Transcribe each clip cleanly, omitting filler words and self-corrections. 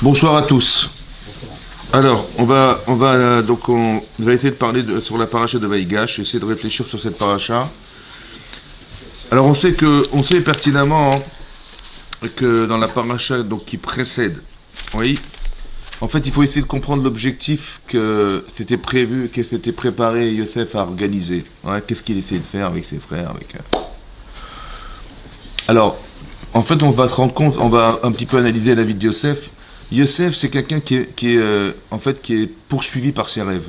Bonsoir à tous. Alors, on va essayer de parler sur la paracha de Vaïgash, essayer de réfléchir sur cette paracha. Alors, on sait pertinemment que dans la paracha donc qui précède, oui, en fait, il faut essayer de comprendre l'objectif que c'était prévu, que s'était préparé Yosef à organiser. Ouais, qu'est-ce qu'il essayait de faire avec ses frères, Alors, en fait, on va se rendre compte, on va un petit peu analyser la vie de Yosef. Yosef, c'est quelqu'un qui est poursuivi par ses rêves.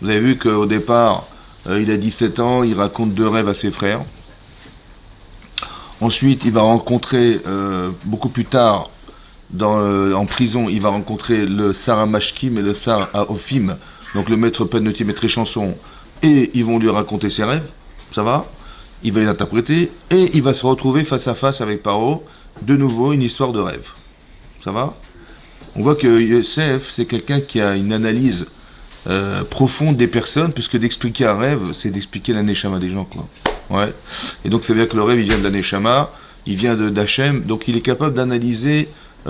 Vous avez vu qu'au départ, il a 17 ans, il raconte 2 rêves à ses frères. Ensuite, il va rencontrer, beaucoup plus tard, en prison, il va rencontrer le Sar Mashkim et le Sar Ophim, donc le maître panetier, maître chanson, et ils vont lui raconter ses rêves, ça va, il va les interpréter, et il va se retrouver face à face avec Paro, de nouveau une histoire de rêve, ça va. On voit que Yosef, c'est quelqu'un qui a une analyse profonde des personnes, puisque d'expliquer un rêve, c'est d'expliquer la neshama des gens, quoi. Ouais. Et donc ça veut dire que le rêve, il vient de la neshama, il vient d'Hachem, donc il est capable d'analyser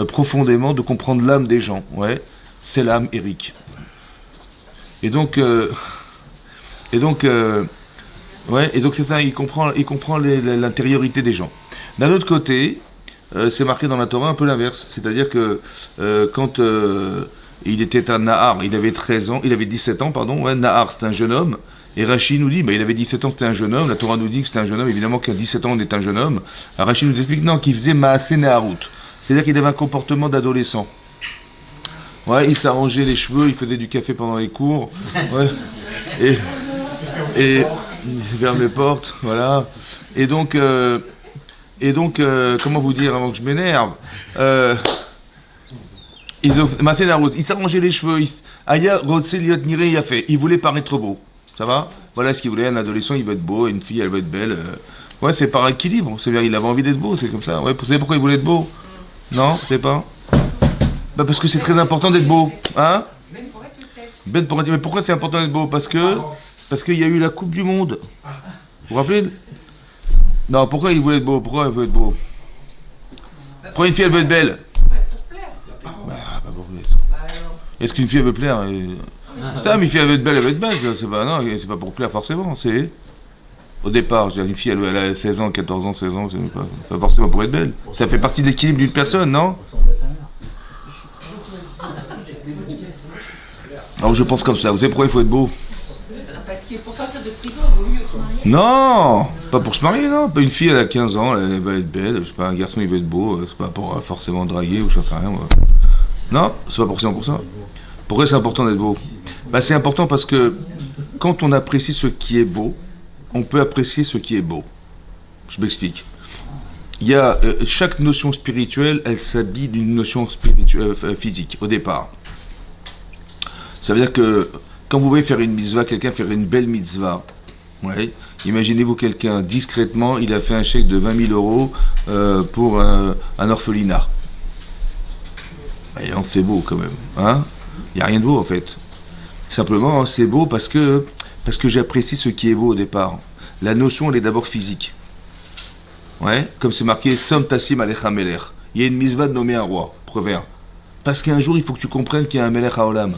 profondément, de comprendre l'âme des gens. Ouais. C'est l'âme Eric. Et donc c'est ça, il comprend l'intériorité des gens. D'un autre côté, c'est marqué dans la Torah un peu l'inverse. C'est-à-dire que quand il était un Nahar, il avait 17 ans, pardon, ouais, Nahar, c'est un jeune homme, et Rashi nous dit, il avait 17 ans, c'était un jeune homme, la Torah nous dit que c'était un jeune homme, évidemment qu'à 17 ans, on est un jeune homme. Alors Rashi nous explique, non, qu'il faisait Maaseh Naharut, c'est-à-dire qu'il avait un comportement d'adolescent. Ouais, il s'arrangeait les cheveux, il faisait du café pendant les cours, ouais, et il ferme les portes, voilà, et donc, comment vous dire avant que je m'énerve, il s'arrangeait les cheveux, il voulait paraître beau, ça va. Voilà ce qu'il voulait, un adolescent il veut être beau, une fille elle veut être belle, ouais, c'est par équilibre, c'est-à-dire il avait envie d'être beau, c'est comme ça, ouais. Vous savez pourquoi il voulait être beau? Non, vous savez pas? Bah parce que c'est très important d'être beau, hein? Ben pour être, mais pourquoi c'est important d'être beau? Parce qu'il y a eu la Coupe du Monde, vous vous rappelez? Non, pourquoi il voulait être beau? Pourquoi elle veut être beau? Pourquoi une fille elle veut être belle? Est-ce qu'une fille elle veut plaire? Putain, mais une fille elle veut être belle, elle veut être belle. C'est pas pour plaire forcément. C'est au départ, je veux dire, une fille elle a 16 ans, 14 ans, 16 ans, c'est pas forcément pour être belle. Ça fait partie de l'équilibre d'une personne, non? Alors je pense comme ça. Vous savez pourquoi il faut être beau? Parce que pour sortir de prison, il vaut mieux se marier. Non, pas pour se marier, non. Une fille, elle a 15 ans, elle va être belle. Je sais pas, un garçon, il veut être beau. C'est pas pour forcément draguer ou je sais rien. Non, c'est pas forcément pour ça. Pourquoi c'est important d'être beau? Bah, c'est important parce que quand on apprécie ce qui est beau, on peut apprécier ce qui est beau. Je m'explique. Il y a chaque notion spirituelle, elle s'habille d'une notion spirituelle, physique au départ. Ça veut dire que quand vous voyez faire une mitzvah, quelqu'un faire une belle mitzvah, ouais, imaginez-vous quelqu'un discrètement, il a fait un chèque de 20 000 euros pour un orphelinat. Et donc c'est beau quand même, hein? Il n'y a rien de beau en fait. Simplement, c'est beau parce que j'apprécie ce qui est beau au départ. La notion, elle est d'abord physique. Ouais, comme c'est marqué, Som Tassim Alecha Melech. Il y a une mitzvah de nommer un roi, proverbe. Parce qu'un jour, il faut que tu comprennes qu'il y a un Melech Haolam.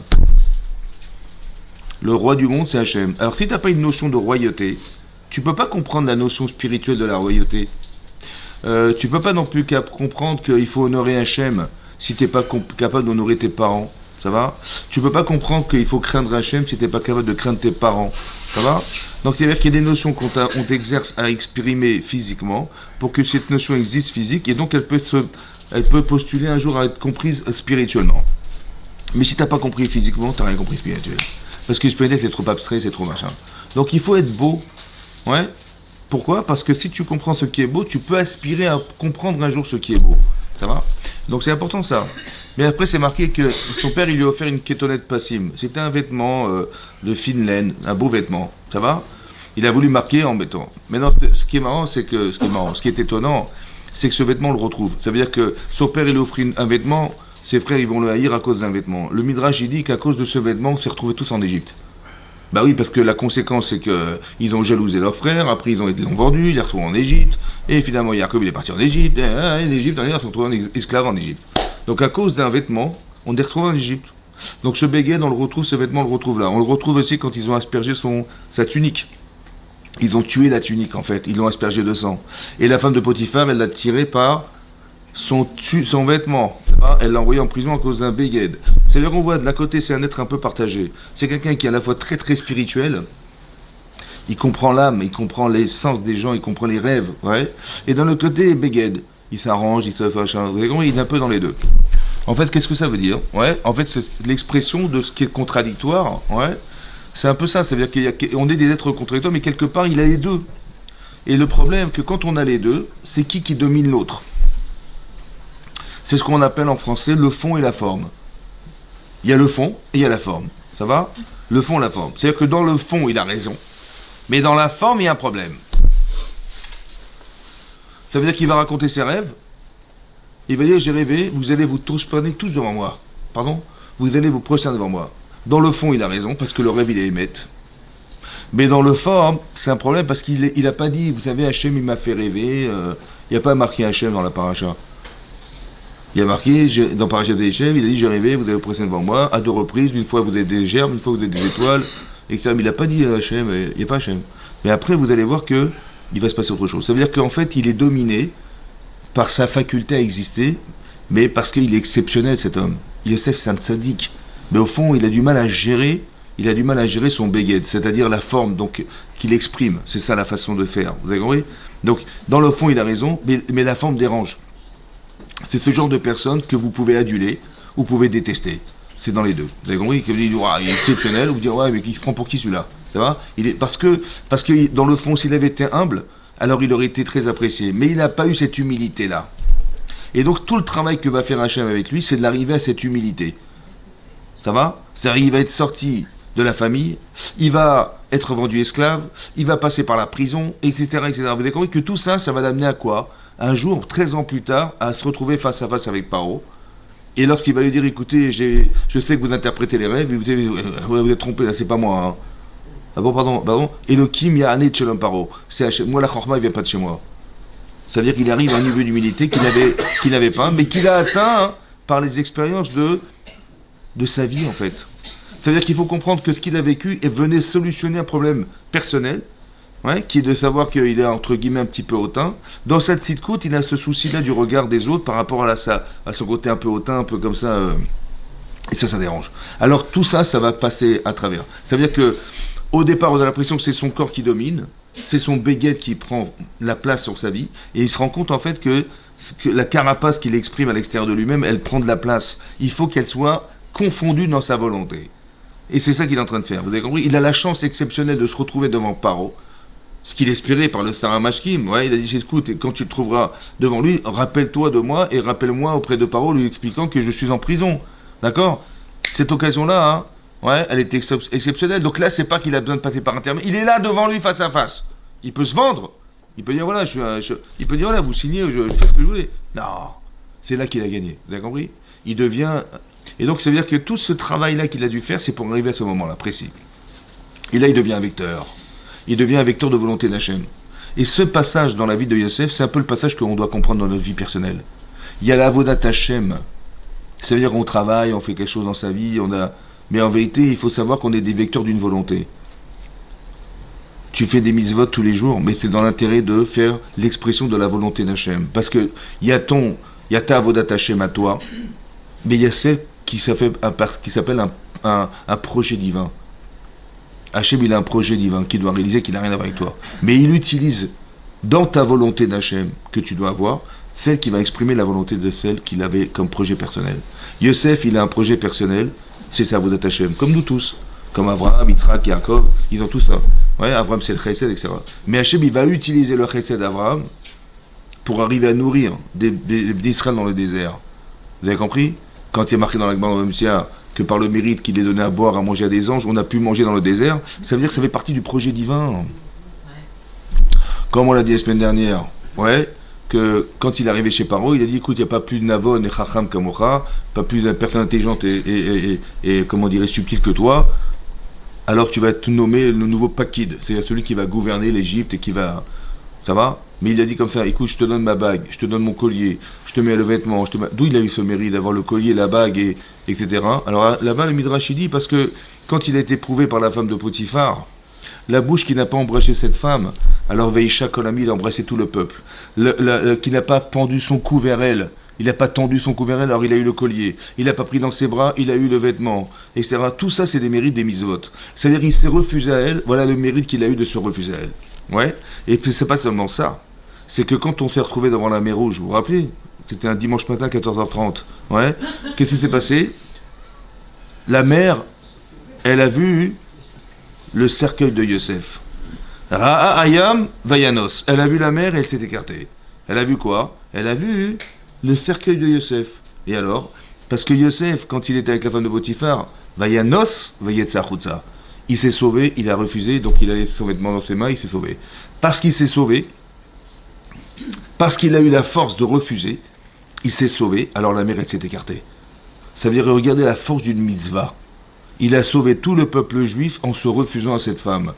Le roi du monde, c'est Hachem. Alors, si tu n'as pas une notion de royauté, tu ne peux pas comprendre la notion spirituelle de la royauté. Tu ne peux pas non plus comprendre qu'il faut honorer Hachem si tu n'es pas capable d'honorer tes parents. Ça va? Tu ne peux pas comprendre qu'il faut craindre Hachem si tu n'es pas capable de craindre tes parents. Ça va? Donc, c'est-à-dire qu'il y a des notions qu'on t'exerce à exprimer physiquement pour que cette notion existe physique et donc elle peut postuler un jour à être comprise spirituellement. Mais si tu n'as pas compris physiquement, tu n'as rien compris spirituellement. Parce que spirituel, c'est trop abstrait, c'est trop machin. Donc il faut être beau. Ouais. Pourquoi? Parce que si tu comprends ce qui est beau, tu peux aspirer à comprendre un jour ce qui est beau. Ça va? Donc c'est important ça. Mais après, c'est marqué que son père, il lui a offert une kétonnette passim. C'était un vêtement de fine laine, un beau vêtement. Ça va? Il a voulu marquer en mettant. Maintenant, ce qui est étonnant, c'est que ce vêtement, on le retrouve. Ça veut dire que son père, il lui offre un vêtement. Ses frères, ils vont le haïr à cause d'un vêtement. Le Midrash, il dit qu'à cause de ce vêtement, on s'est retrouvés tous en Égypte. Bah oui, parce que la conséquence, c'est qu'ils ont jalousé leurs frères, après ils ont été vendus, ils les retrouvent en Égypte, et finalement Yaakov il est parti en Égypte, et l'Égypte, d'ailleurs, ils se retrouvent esclaves en Égypte. Donc à cause d'un vêtement, on les retrouve en Égypte. Donc ce Beged, on le retrouve, ce vêtement, on le retrouve là. On le retrouve aussi quand ils ont aspergé sa tunique. Ils ont tué la tunique en fait, ils l'ont aspergé de sang. Et la femme de Potiphar, elle l'a tiré par son vêtement. Elle l'a envoyé en prison à cause d'un Beged. C'est-à-dire qu'on voit de la côté, c'est un être un peu partagé. C'est quelqu'un qui est à la fois très très spirituel. Il comprend l'âme, il comprend les sens des gens, il comprend les rêves. Ouais. Et d'un autre côté, Beged. Il s'arrange, il se fait machin. Il est un peu dans les deux. En fait, qu'est-ce que ça veut dire? Ouais. En fait, c'est l'expression de ce qui est contradictoire. Ouais. C'est un peu ça, c'est-à-dire qu'on est des êtres contradictoires, mais quelque part, il a les deux. Et le problème, que quand on a les deux, c'est qui domine l'autre? C'est ce qu'on appelle en français le fond et la forme. Il y a le fond et il y a la forme. Ça va? Le fond et la forme. C'est-à-dire que dans le fond, il a raison. Mais dans la forme, il y a un problème. Ça veut dire qu'il va raconter ses rêves. Il va dire, j'ai rêvé, vous allez vous prosterner tous devant moi. Pardon? Vous allez vous prosterner devant moi. Dans le fond, il a raison, parce que le rêve, il est émette. Mais dans le forme, c'est un problème, parce qu'il n'a pas dit, vous savez, Hachem, il m'a fait rêver. Il n'y a pas marqué Hachem dans la paracha. Il y a marqué, dans paracha de Hachem, il a dit, j'ai rêvé, vous allez vous prosterner devant moi, à 2 reprises, une fois vous êtes des gerbes, une fois vous êtes des étoiles, etc. Mais il n'a pas dit Hachem, il n'y a pas Hachem. Mais après, vous allez voir que il va se passer autre chose. Ça veut dire qu'en fait, il est dominé par sa faculté à exister, mais parce qu'il est exceptionnel, cet homme. Yosef, c'est un tzaddik. Mais au fond, il a du mal à gérer son Beged, c'est-à-dire la forme donc qu'il exprime. C'est ça la façon de faire. Vous avez compris? Donc, dans le fond, il a raison, mais la forme dérange. C'est ce genre de personne que vous pouvez aduler ou vous pouvez détester. C'est dans les deux. Vous avez compris? Que vous dites, il est exceptionnel, ou vous dites, ouais, mais il se prend pour qui celui-là? Ça va? Parce que dans le fond, s'il avait été humble, alors il aurait été très apprécié. Mais il n'a pas eu cette humilité-là. Et donc, tout le travail que va faire Hachem avec lui, c'est de l'arriver à cette humilité. Ça va? C'est-à-dire, il va être sorti de la famille, il va être vendu esclave, il va passer par la prison, etc., etc. Vous avez compris que tout ça, ça va l'amener à quoi? Un jour, 13 ans plus tard, à se retrouver face à face avec Paro. Et lorsqu'il va lui dire, écoutez, je sais que vous interprétez les rêves, mais vous êtes trompé, là, c'est pas moi. Hein. Ah bon, pardon. Elohim Ya'anet Shalom Paro. Moi, la Chorma, il vient pas de chez moi. Ça veut dire qu'il arrive à un niveau d'humilité qu'il n'avait pas, mais qu'il a atteint hein, par les expériences de sa vie, en fait. Ça veut dire qu'il faut comprendre que ce qu'il a vécu venait solutionner un problème personnel, ouais, qui est de savoir qu'il est, entre guillemets, un petit peu hautain. Dans cette sitcoute, il a ce souci-là du regard des autres par rapport à son côté un peu hautain, un peu comme ça. Et ça dérange. Alors, tout ça, ça va passer à travers. Ça veut dire que au départ, on a l'impression que c'est son corps qui domine, c'est son Beged qui prend la place sur sa vie, et il se rend compte en fait que la carapace qu'il exprime à l'extérieur de lui-même, elle prend de la place. Il faut qu'elle soit confondue dans sa volonté. Et c'est ça qu'il est en train de faire. Vous avez compris? Il a la chance exceptionnelle de se retrouver devant Paro, ce qu'il espérait par le Sarah Mashkim. Ouais, il a dit, écoute, quand tu te trouveras devant lui, rappelle-toi de moi et rappelle-moi auprès de Paro, lui expliquant que je suis en prison. D'accord? Cette occasion-là, hein, ouais, elle était exceptionnelle. Donc là, c'est pas qu'il a besoin de passer par intermédiaire. Il est là devant lui, face à face. Il peut se vendre. Il peut dire, voilà, il peut dire, voilà, vous signez, je fais ce que je voulais. Non. C'est là qu'il a gagné. Vous avez compris? Il devient... Et donc, ça veut dire que tout ce travail-là qu'il a dû faire, c'est pour arriver à ce moment-là, précis. Et là, il devient un vecteur. Il devient un vecteur de volonté d'Hachem. Et ce passage dans la vie de Yosef, c'est un peu le passage qu'on doit comprendre dans notre vie personnelle. Il y a l'avodat Hachem. Ça veut dire qu'on travaille, on fait quelque chose dans sa vie, mais en vérité, il faut savoir qu'on est des vecteurs d'une volonté. Tu fais des mitzvot tous les jours, mais c'est dans l'intérêt de faire l'expression de la volonté d'Hachem. Parce que il y a ta avodat Hachem à toi, mais il y a celle qui s'appelle un projet divin. Hachem, il a un projet divin qu'il doit réaliser, qui n'a rien à voir avec toi. Mais il utilise dans ta volonté d'Hachem que tu dois avoir, celle qui va exprimer la volonté de celle qu'il avait comme projet personnel. Yosef, il a un projet personnel, c'est sa avodat Hachem, comme nous tous. Comme Abraham, Yitzhak, Yaakov, ils ont tout ça. Ouais, Abraham, c'est le chesed, etc. Mais Hachem, il va utiliser le chesed d'Abraham pour arriver à nourrir d'Israël dans le désert. Vous avez compris? Quand il est marqué dans la Gemara que par le mérite qu'il est donné à boire, à manger à des anges, on a pu manger dans le désert, ça veut dire que ça fait partie du projet divin. Comme on l'a dit la semaine dernière, ouais, que quand il est arrivé chez Paro, il a dit, écoute, il n'y a pas plus de Navon et Chacham Kamocha, pas plus de personne intelligente et comment dirais, subtile que toi, alors tu vas être nommé le nouveau Pakid, c'est-à-dire celui qui va gouverner l'Égypte et qui va... Ça va? Mais il a dit comme ça, écoute, je te donne ma bague, je te donne mon collier, je te mets le vêtement, d'où il a eu ce mérite d'avoir le collier, la bague, etc. Alors là-bas, le Midrash, il dit, parce que quand il a été prouvé par la femme de Potiphar, la bouche qui n'a pas embrassé cette femme, alors Veisha Kolami, il a embrassé tout le peuple. Qui n'a pas pendu son cou vers elle, il n'a pas tendu son cou vers elle, alors il a eu le collier. Il n'a pas pris dans ses bras, il a eu le vêtement, etc. Tout ça, c'est des mérites des mitzvot. C'est-à-dire qu'il s'est refusé à elle, voilà le mérite qu'il a eu de se refuser à elle. Ouais. Et puis c'est pas seulement ça. C'est que quand on s'est retrouvé devant la mer Rouge, vous vous rappelez? C'était un dimanche matin, 14h30. Ouais. Qu'est-ce qui s'est passé? La mer, elle a vu le cercueil de Yosef. Ra'a Ayam Vayanos. Elle a vu la mer et elle s'est écartée. Elle a vu quoi? Elle a vu le cercueil de Yosef. Et alors? Parce que Yosef, quand il était avec la femme de Potiphar, Vayanos, Vayetza. Il s'est sauvé, il a refusé, donc il a laissé son vêtement dans ses mains, il s'est sauvé. Parce qu'il s'est sauvé, parce qu'il a eu la force de refuser, il s'est sauvé, alors la mer elle s'est écartée. Ça veut dire, regardez la force d'une mitzvah. Il a sauvé tout le peuple juif en se refusant à cette femme.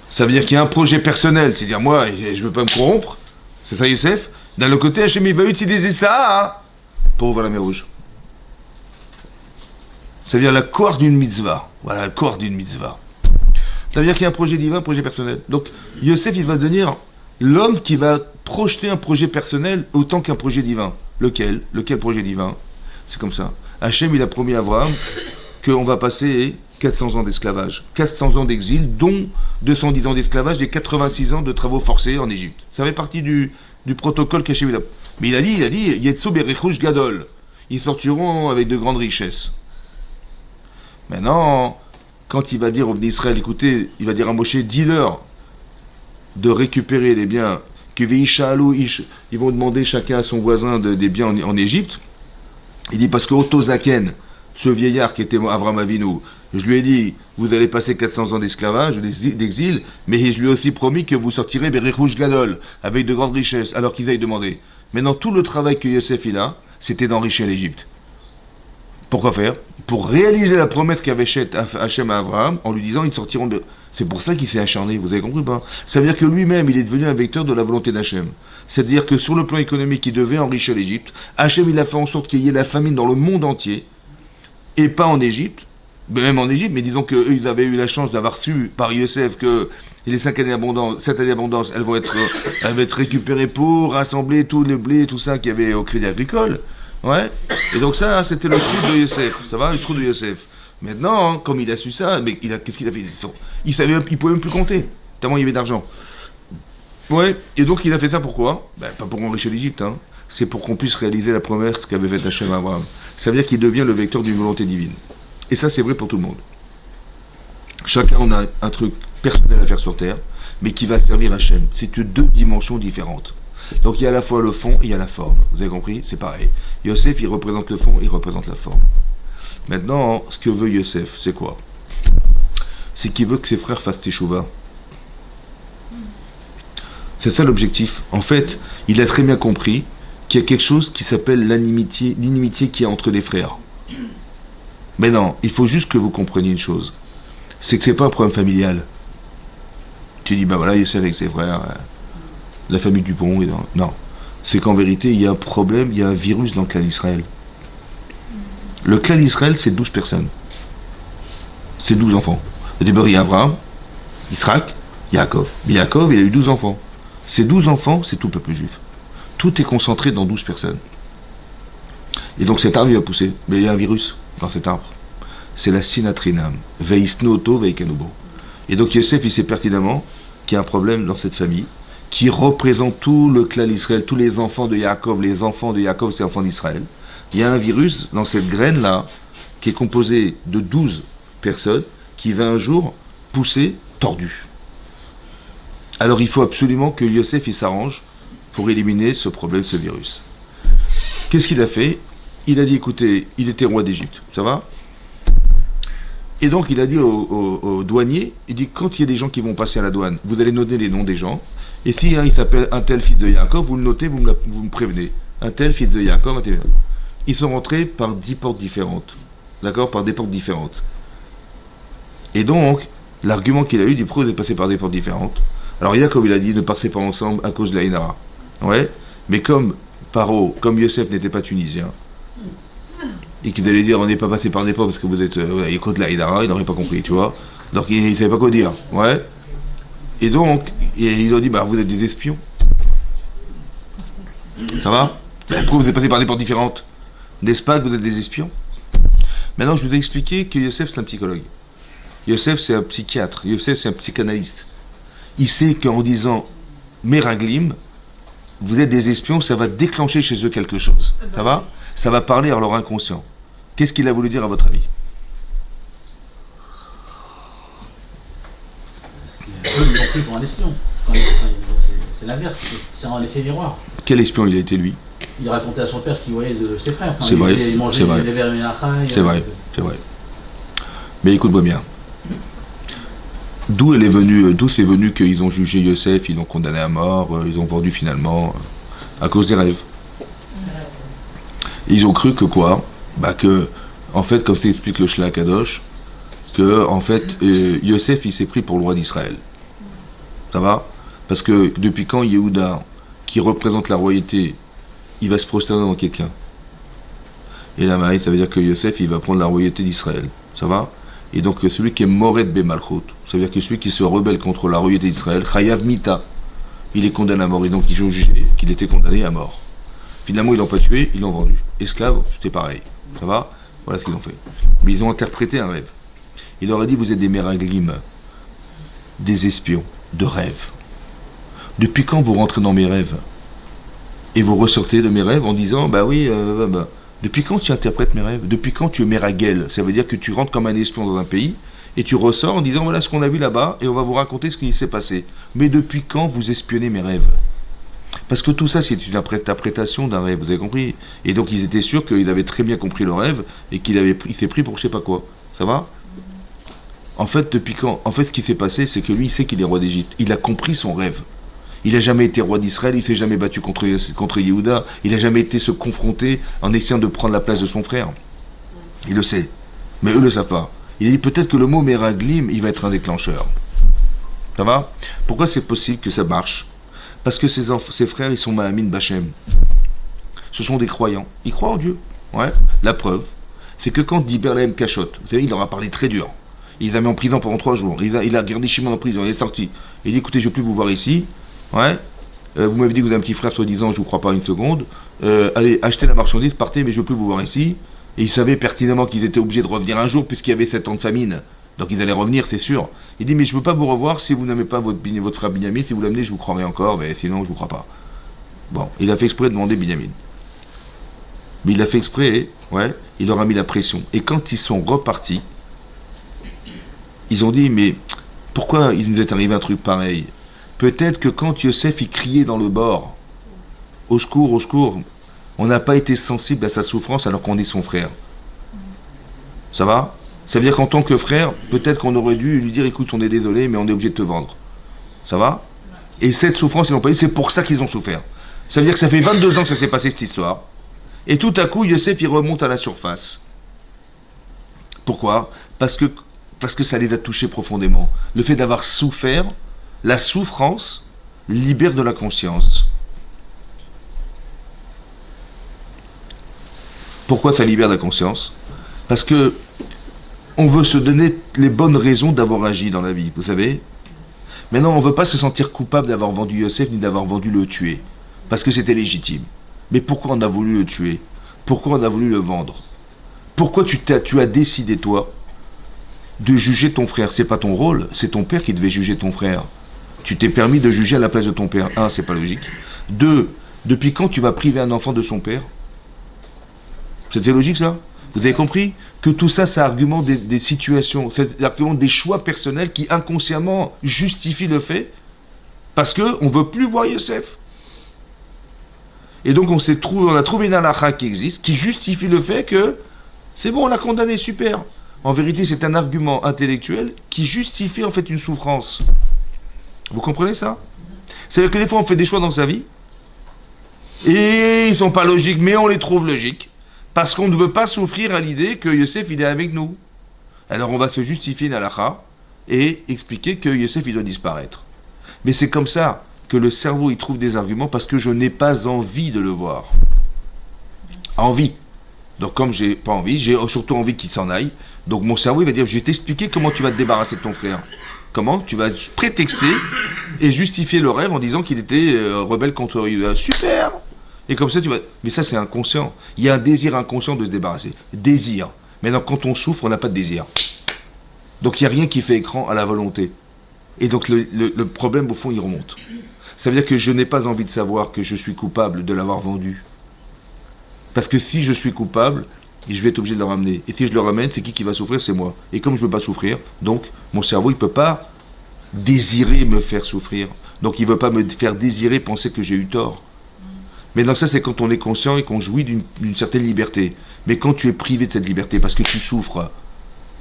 Ça veut dire qu'il y a un projet personnel, c'est-à-dire moi, je ne veux pas me corrompre, c'est ça Youssef. D'un autre côté, Hachem il va utiliser ça pour ouvrir la mer Rouge. Ça veut dire la corps d'une mitzvah. Voilà, la corps d'une mitzvah. Ça veut dire qu'il y a un projet divin, un projet personnel. Donc, Yosef, il va devenir l'homme qui va projeter un projet personnel autant qu'un projet divin. Lequel projet divin? C'est comme ça. Hachem, il a promis à Abraham qu'on va passer 400 ans d'esclavage, 400 ans d'exil, dont 210 ans d'esclavage et 86 ans de travaux forcés en Égypte. Ça fait partie du protocole qu'Hachem a. Mais il a dit, Yetzo Berechush Gadol. Ils sortiront avec de grandes richesses. Maintenant, quand il va dire au Bnei Israël, écoutez, il va dire à Moshe, dis-leur de récupérer les biens, que ils vont demander chacun à son voisin des biens en Égypte. Il dit, parce que Otto Zaken, ce vieillard qui était Avram Avinu, je lui ai dit, vous allez passer 400 ans d'esclavage, d'exil, mais je lui ai aussi promis que vous sortirez Berechush Gadol, avec de grandes richesses, alors qu'ils aillent demander. Maintenant, tout le travail que Yosef il a, c'était d'enrichir l'Égypte. Pourquoi faire? Pour réaliser la promesse qu'avait Hachem à Abraham, en lui disant, ils sortiront de... C'est pour ça qu'il s'est acharné, vous avez compris ou pas? Ça veut dire que lui-même, il est devenu un vecteur de la volonté d'Hachem. C'est-à-dire que sur le plan économique, il devait enrichir l'Égypte. Hachem, il a fait en sorte qu'il y ait la famine dans le monde entier, et pas en Égypte, même en Égypte, mais disons qu'eux, ils avaient eu la chance d'avoir su par Yosef que les 7 années d'abondance, elles vont être récupérées pour rassembler tout le blé, tout ça qu'il y avait au Crédit Agricole. Ouais. Et donc ça, c'était le sroud de Yosef. Ça va, le sroud de Yosef. Maintenant, comme il a su ça, mais qu'est-ce qu'il a fait? Il pouvait même plus compter, tellement il y avait d'argent. Ouais. Et donc il a fait ça pourquoi? Pas pour enrichir l'Égypte, hein. C'est pour qu'on puisse réaliser la promesse qu'avait faite Hachem à Abraham. Ça veut dire qu'il devient le vecteur d'une volonté divine. Et ça, c'est vrai pour tout le monde. Chacun on a un truc personnel à faire sur Terre, mais qui va servir Hachem. C'est deux dimensions différentes. Donc il y a à la fois le fond et il y a la forme. Vous avez compris? C'est pareil. Yosef, il représente le fond, il représente la forme. Maintenant, ce que veut Yosef, c'est quoi? C'est qu'il veut que ses frères fassent teshuva. C'est ça l'objectif. En fait, il a très bien compris qu'il y a quelque chose qui s'appelle l'inimitié qu'il y a entre les frères. Mais non, il faut juste que vous compreniez une chose. C'est que c'est pas un problème familial. Tu dis, voilà, Yosef avec ses frères... la famille Dupont, non. C'est qu'en vérité, il y a un problème, il y a un virus dans le clan d'Israël. Le clan d'Israël, c'est 12 personnes. C'est 12 enfants. Au début, il y a Abraham, Yitzhak, Yaakov. Mais Yaakov, il a eu 12 enfants. Ces 12 enfants, c'est tout le peuple juif. Tout est concentré dans 12 personnes. Et donc cet arbre, il va pousser. Mais il y a un virus dans cet arbre. C'est la sinatrinam. Veisnoto veikanubo. Et donc Yosef, il sait pertinemment qu'il y a un problème dans cette famille, qui représente tout le clan d'Israël, tous les enfants de Yaakov. Les enfants de Yaakov, c'est les enfants d'Israël. Il y a un virus dans cette graine-là, qui est composé de 12 personnes, qui va un jour pousser tordu. Alors il faut absolument que Yosef il s'arrange pour éliminer ce problème, ce virus. Qu'est-ce qu'il a fait? Il a dit, écoutez, il était roi d'Égypte, ça va? Et donc il a dit au douanier, il dit, quand il y a des gens qui vont passer à la douane, vous allez noter les noms des gens, et si il s'appelle un tel fils de Yaakov, vous le notez, vous me prévenez. Un tel fils de Yaakov, un tel... Ils sont rentrés par 10 portes différentes. D'accord? Par des portes différentes. Et donc, l'argument qu'il a eu, du pro, est passé par des portes différentes. Alors Yaakov, il a dit ne partez pas ensemble à cause de la Inara. Ouais. Mais comme Paro, comme Yosef n'était pas tunisien, et qu'ils allaient dire on n'est pas passé par des ports parce que vous êtes contre la Inara, il n'aurait pas compris, tu vois. Donc il ne savait pas quoi dire. Ouais. Et donc, ils ont dit bah vous êtes des espions. Ça va? Pourquoi vous êtes passé par des portes différentes? N'est-ce pas que vous êtes des espions? Maintenant, je vous ai expliqué que Yosef, c'est un psychologue. Yosef, c'est un psychiatre. Yosef, c'est un psychanalyste. Il sait qu'en disant Meraglim, vous êtes des espions, ça va déclencher chez eux quelque chose. Ça va? Ça va parler à leur inconscient. Qu'est-ce qu'il a voulu dire à votre avis? Parce qu'ils l'ont pris pour un espion. C'est l'inverse, c'est un effet miroir. Quel espion il a été, lui? Il racontait à son père ce qu'il voyait de ses frères. C'est vrai, il mangeait c'est vrai. les vers Ménachaï. C'est vrai, c'est vrai. Mais écoute-moi bien. D'où c'est venu qu'ils ont jugé Yosef, ils l'ont condamné à mort, ils ont vendu finalement à cause des rêves. Ils ont cru que quoi? Bah que, en fait, comme ça explique le Shlach Kadosh, que en fait, Yosef il s'est pris pour le roi d'Israël. Ça va? Parce que depuis quand Yehuda, qui représente la royauté, il va se prosterner dans quelqu'un? Et la Maï, ça veut dire que Yosef, il va prendre la royauté d'Israël. Ça va? Et donc celui qui est Mored Bemalchut, ça veut dire que celui qui se rebelle contre la royauté d'Israël, Chayav Mita, il est condamné à mort. Et donc ils ont jugé qu'il était condamné à mort. Finalement, ils l'ont pas tué, ils l'ont vendu. Esclave, c'était pareil. Ça va? Voilà ce qu'ils ont fait. Mais ils ont interprété un rêve. Il leur a dit, vous êtes des Meraglim, des espions, de rêve. Depuis quand vous rentrez dans mes rêves? Et vous ressortez de mes rêves en disant, bah oui, depuis quand tu interprètes mes rêves? Depuis quand tu es Meragel? Ça veut dire que tu rentres comme un espion dans un pays et tu ressors en disant voilà ce qu'on a vu là-bas et on va vous raconter ce qui s'est passé. Mais depuis quand vous espionnez mes rêves? Parce que tout ça c'est une interprétation d'un rêve, vous avez compris? Et donc ils étaient sûrs qu'ils avaient très bien compris le rêve et il s'est pris pour je sais pas quoi. Ça va? En fait, depuis quand? En fait, ce qui s'est passé, c'est que lui, il sait qu'il est roi d'Égypte. Il a compris son rêve. Il n'a jamais été roi d'Israël, il ne s'est jamais battu contre Yehuda, il n'a jamais été se confronter en essayant de prendre la place de son frère. Il le sait, mais eux ne le savent pas. Il a dit peut-être que le mot Meraglim, il va être un déclencheur. Ça va? Pourquoi c'est possible que ça marche? Parce que ses frères, ils sont Mahamin Bachem. Ce sont des croyants. Ils croient en Dieu. Ouais. La preuve, c'est que quand dit Berlahem Kachot, vous savez, il leur a parlé très dur. Il les a mis en prison pendant 3 jours. Il a gardé Shimon en prison, il est sorti. Il dit écoutez, je ne veux plus vous voir ici. Ouais. Vous m'avez dit que vous avez un petit frère soi-disant, je ne vous crois pas une seconde. Allez, achetez la marchandise, partez, mais je ne veux plus vous voir ici. Et ils savaient pertinemment qu'ils étaient obligés de revenir un jour, puisqu'il y avait 7 ans de famine. Donc ils allaient revenir, c'est sûr. Il dit, mais je ne veux pas vous revoir si vous n'aimez pas votre frère Binyamin. Si vous l'amenez, je vous croirai encore, mais sinon, je ne vous crois pas. Bon, il a fait exprès de demander Binyamin. Mais il a fait exprès, ouais, il leur a mis la pression. Et quand ils sont repartis, ils ont dit, mais pourquoi il nous est arrivé un truc pareil? Peut-être que quand Yosef il criait dans le bord, au secours, on n'a pas été sensible à sa souffrance alors qu'on est son frère. Ça va? Ça veut dire qu'en tant que frère, peut-être qu'on aurait dû lui dire, écoute, on est désolé, mais on est obligé de te vendre. Ça va? Et cette souffrance, ils n'ont pas eu, c'est pour ça qu'ils ont souffert. Ça veut dire que ça fait 22 ans que ça s'est passé cette histoire. Et tout à coup, Yosef, il remonte à la surface. Pourquoi? Parce que ça les a touchés profondément. Le fait d'avoir souffert, la souffrance libère de la conscience. Pourquoi ça libère de la conscience? Parce que on veut se donner les bonnes raisons d'avoir agi dans la vie, vous savez? Maintenant, on ne veut pas se sentir coupable d'avoir vendu Yosef ni d'avoir voulu le tuer. Parce que c'était légitime. Mais pourquoi on a voulu le tuer? Pourquoi on a voulu le vendre? Pourquoi tu as décidé, toi, de juger ton frère? C'est pas ton rôle, c'est ton père qui devait juger ton frère. Tu t'es permis de juger à la place de ton père. 1, c'est pas logique. 2, depuis quand tu vas priver un enfant de son père? C'était logique, ça? Vous avez compris que tout ça, ça argumente des situations, c'est argumente des choix personnels qui inconsciemment justifient le fait parce qu'on ne veut plus voir Yosef. Et donc on a trouvé une halakha qui existe, qui justifie le fait que c'est bon, on l'a condamné, super. En vérité, c'est un argument intellectuel qui justifie en fait une souffrance. Vous comprenez ça? C'est-à-dire que des fois on fait des choix dans sa vie et ils sont pas logiques, mais on les trouve logiques. Parce qu'on ne veut pas souffrir à l'idée que Yosef il est avec nous. Alors on va se justifier une halakha et expliquer que Yosef il doit disparaître. Mais c'est comme ça que le cerveau il trouve des arguments parce que je n'ai pas envie de le voir. Envie. Donc comme j'ai pas envie, j'ai surtout envie qu'il s'en aille. Donc mon cerveau il va dire, je vais t'expliquer comment tu vas te débarrasser de ton frère. Comment? Tu vas prétexter et justifier le rêve en disant qu'il était rebelle contre lui. Super! Et comme ça tu vas... Mais ça c'est inconscient. Il y a un désir inconscient de se débarrasser. Désir. Maintenant quand on souffre, on n'a pas de désir. Donc il n'y a rien qui fait écran à la volonté. Et donc le problème au fond il remonte. Ça veut dire que je n'ai pas envie de savoir que je suis coupable de l'avoir vendu. Parce que si je suis coupable, je vais être obligé de le ramener. Et si je le ramène, c'est qui va souffrir? C'est moi. Et comme je ne veux pas souffrir, donc mon cerveau, il ne peut pas désirer me faire souffrir. Donc il ne veut pas me faire désirer penser que j'ai eu tort. Mais dans ça, c'est quand on est conscient et qu'on jouit d'une certaine liberté. Mais quand tu es privé de cette liberté, parce que tu souffres,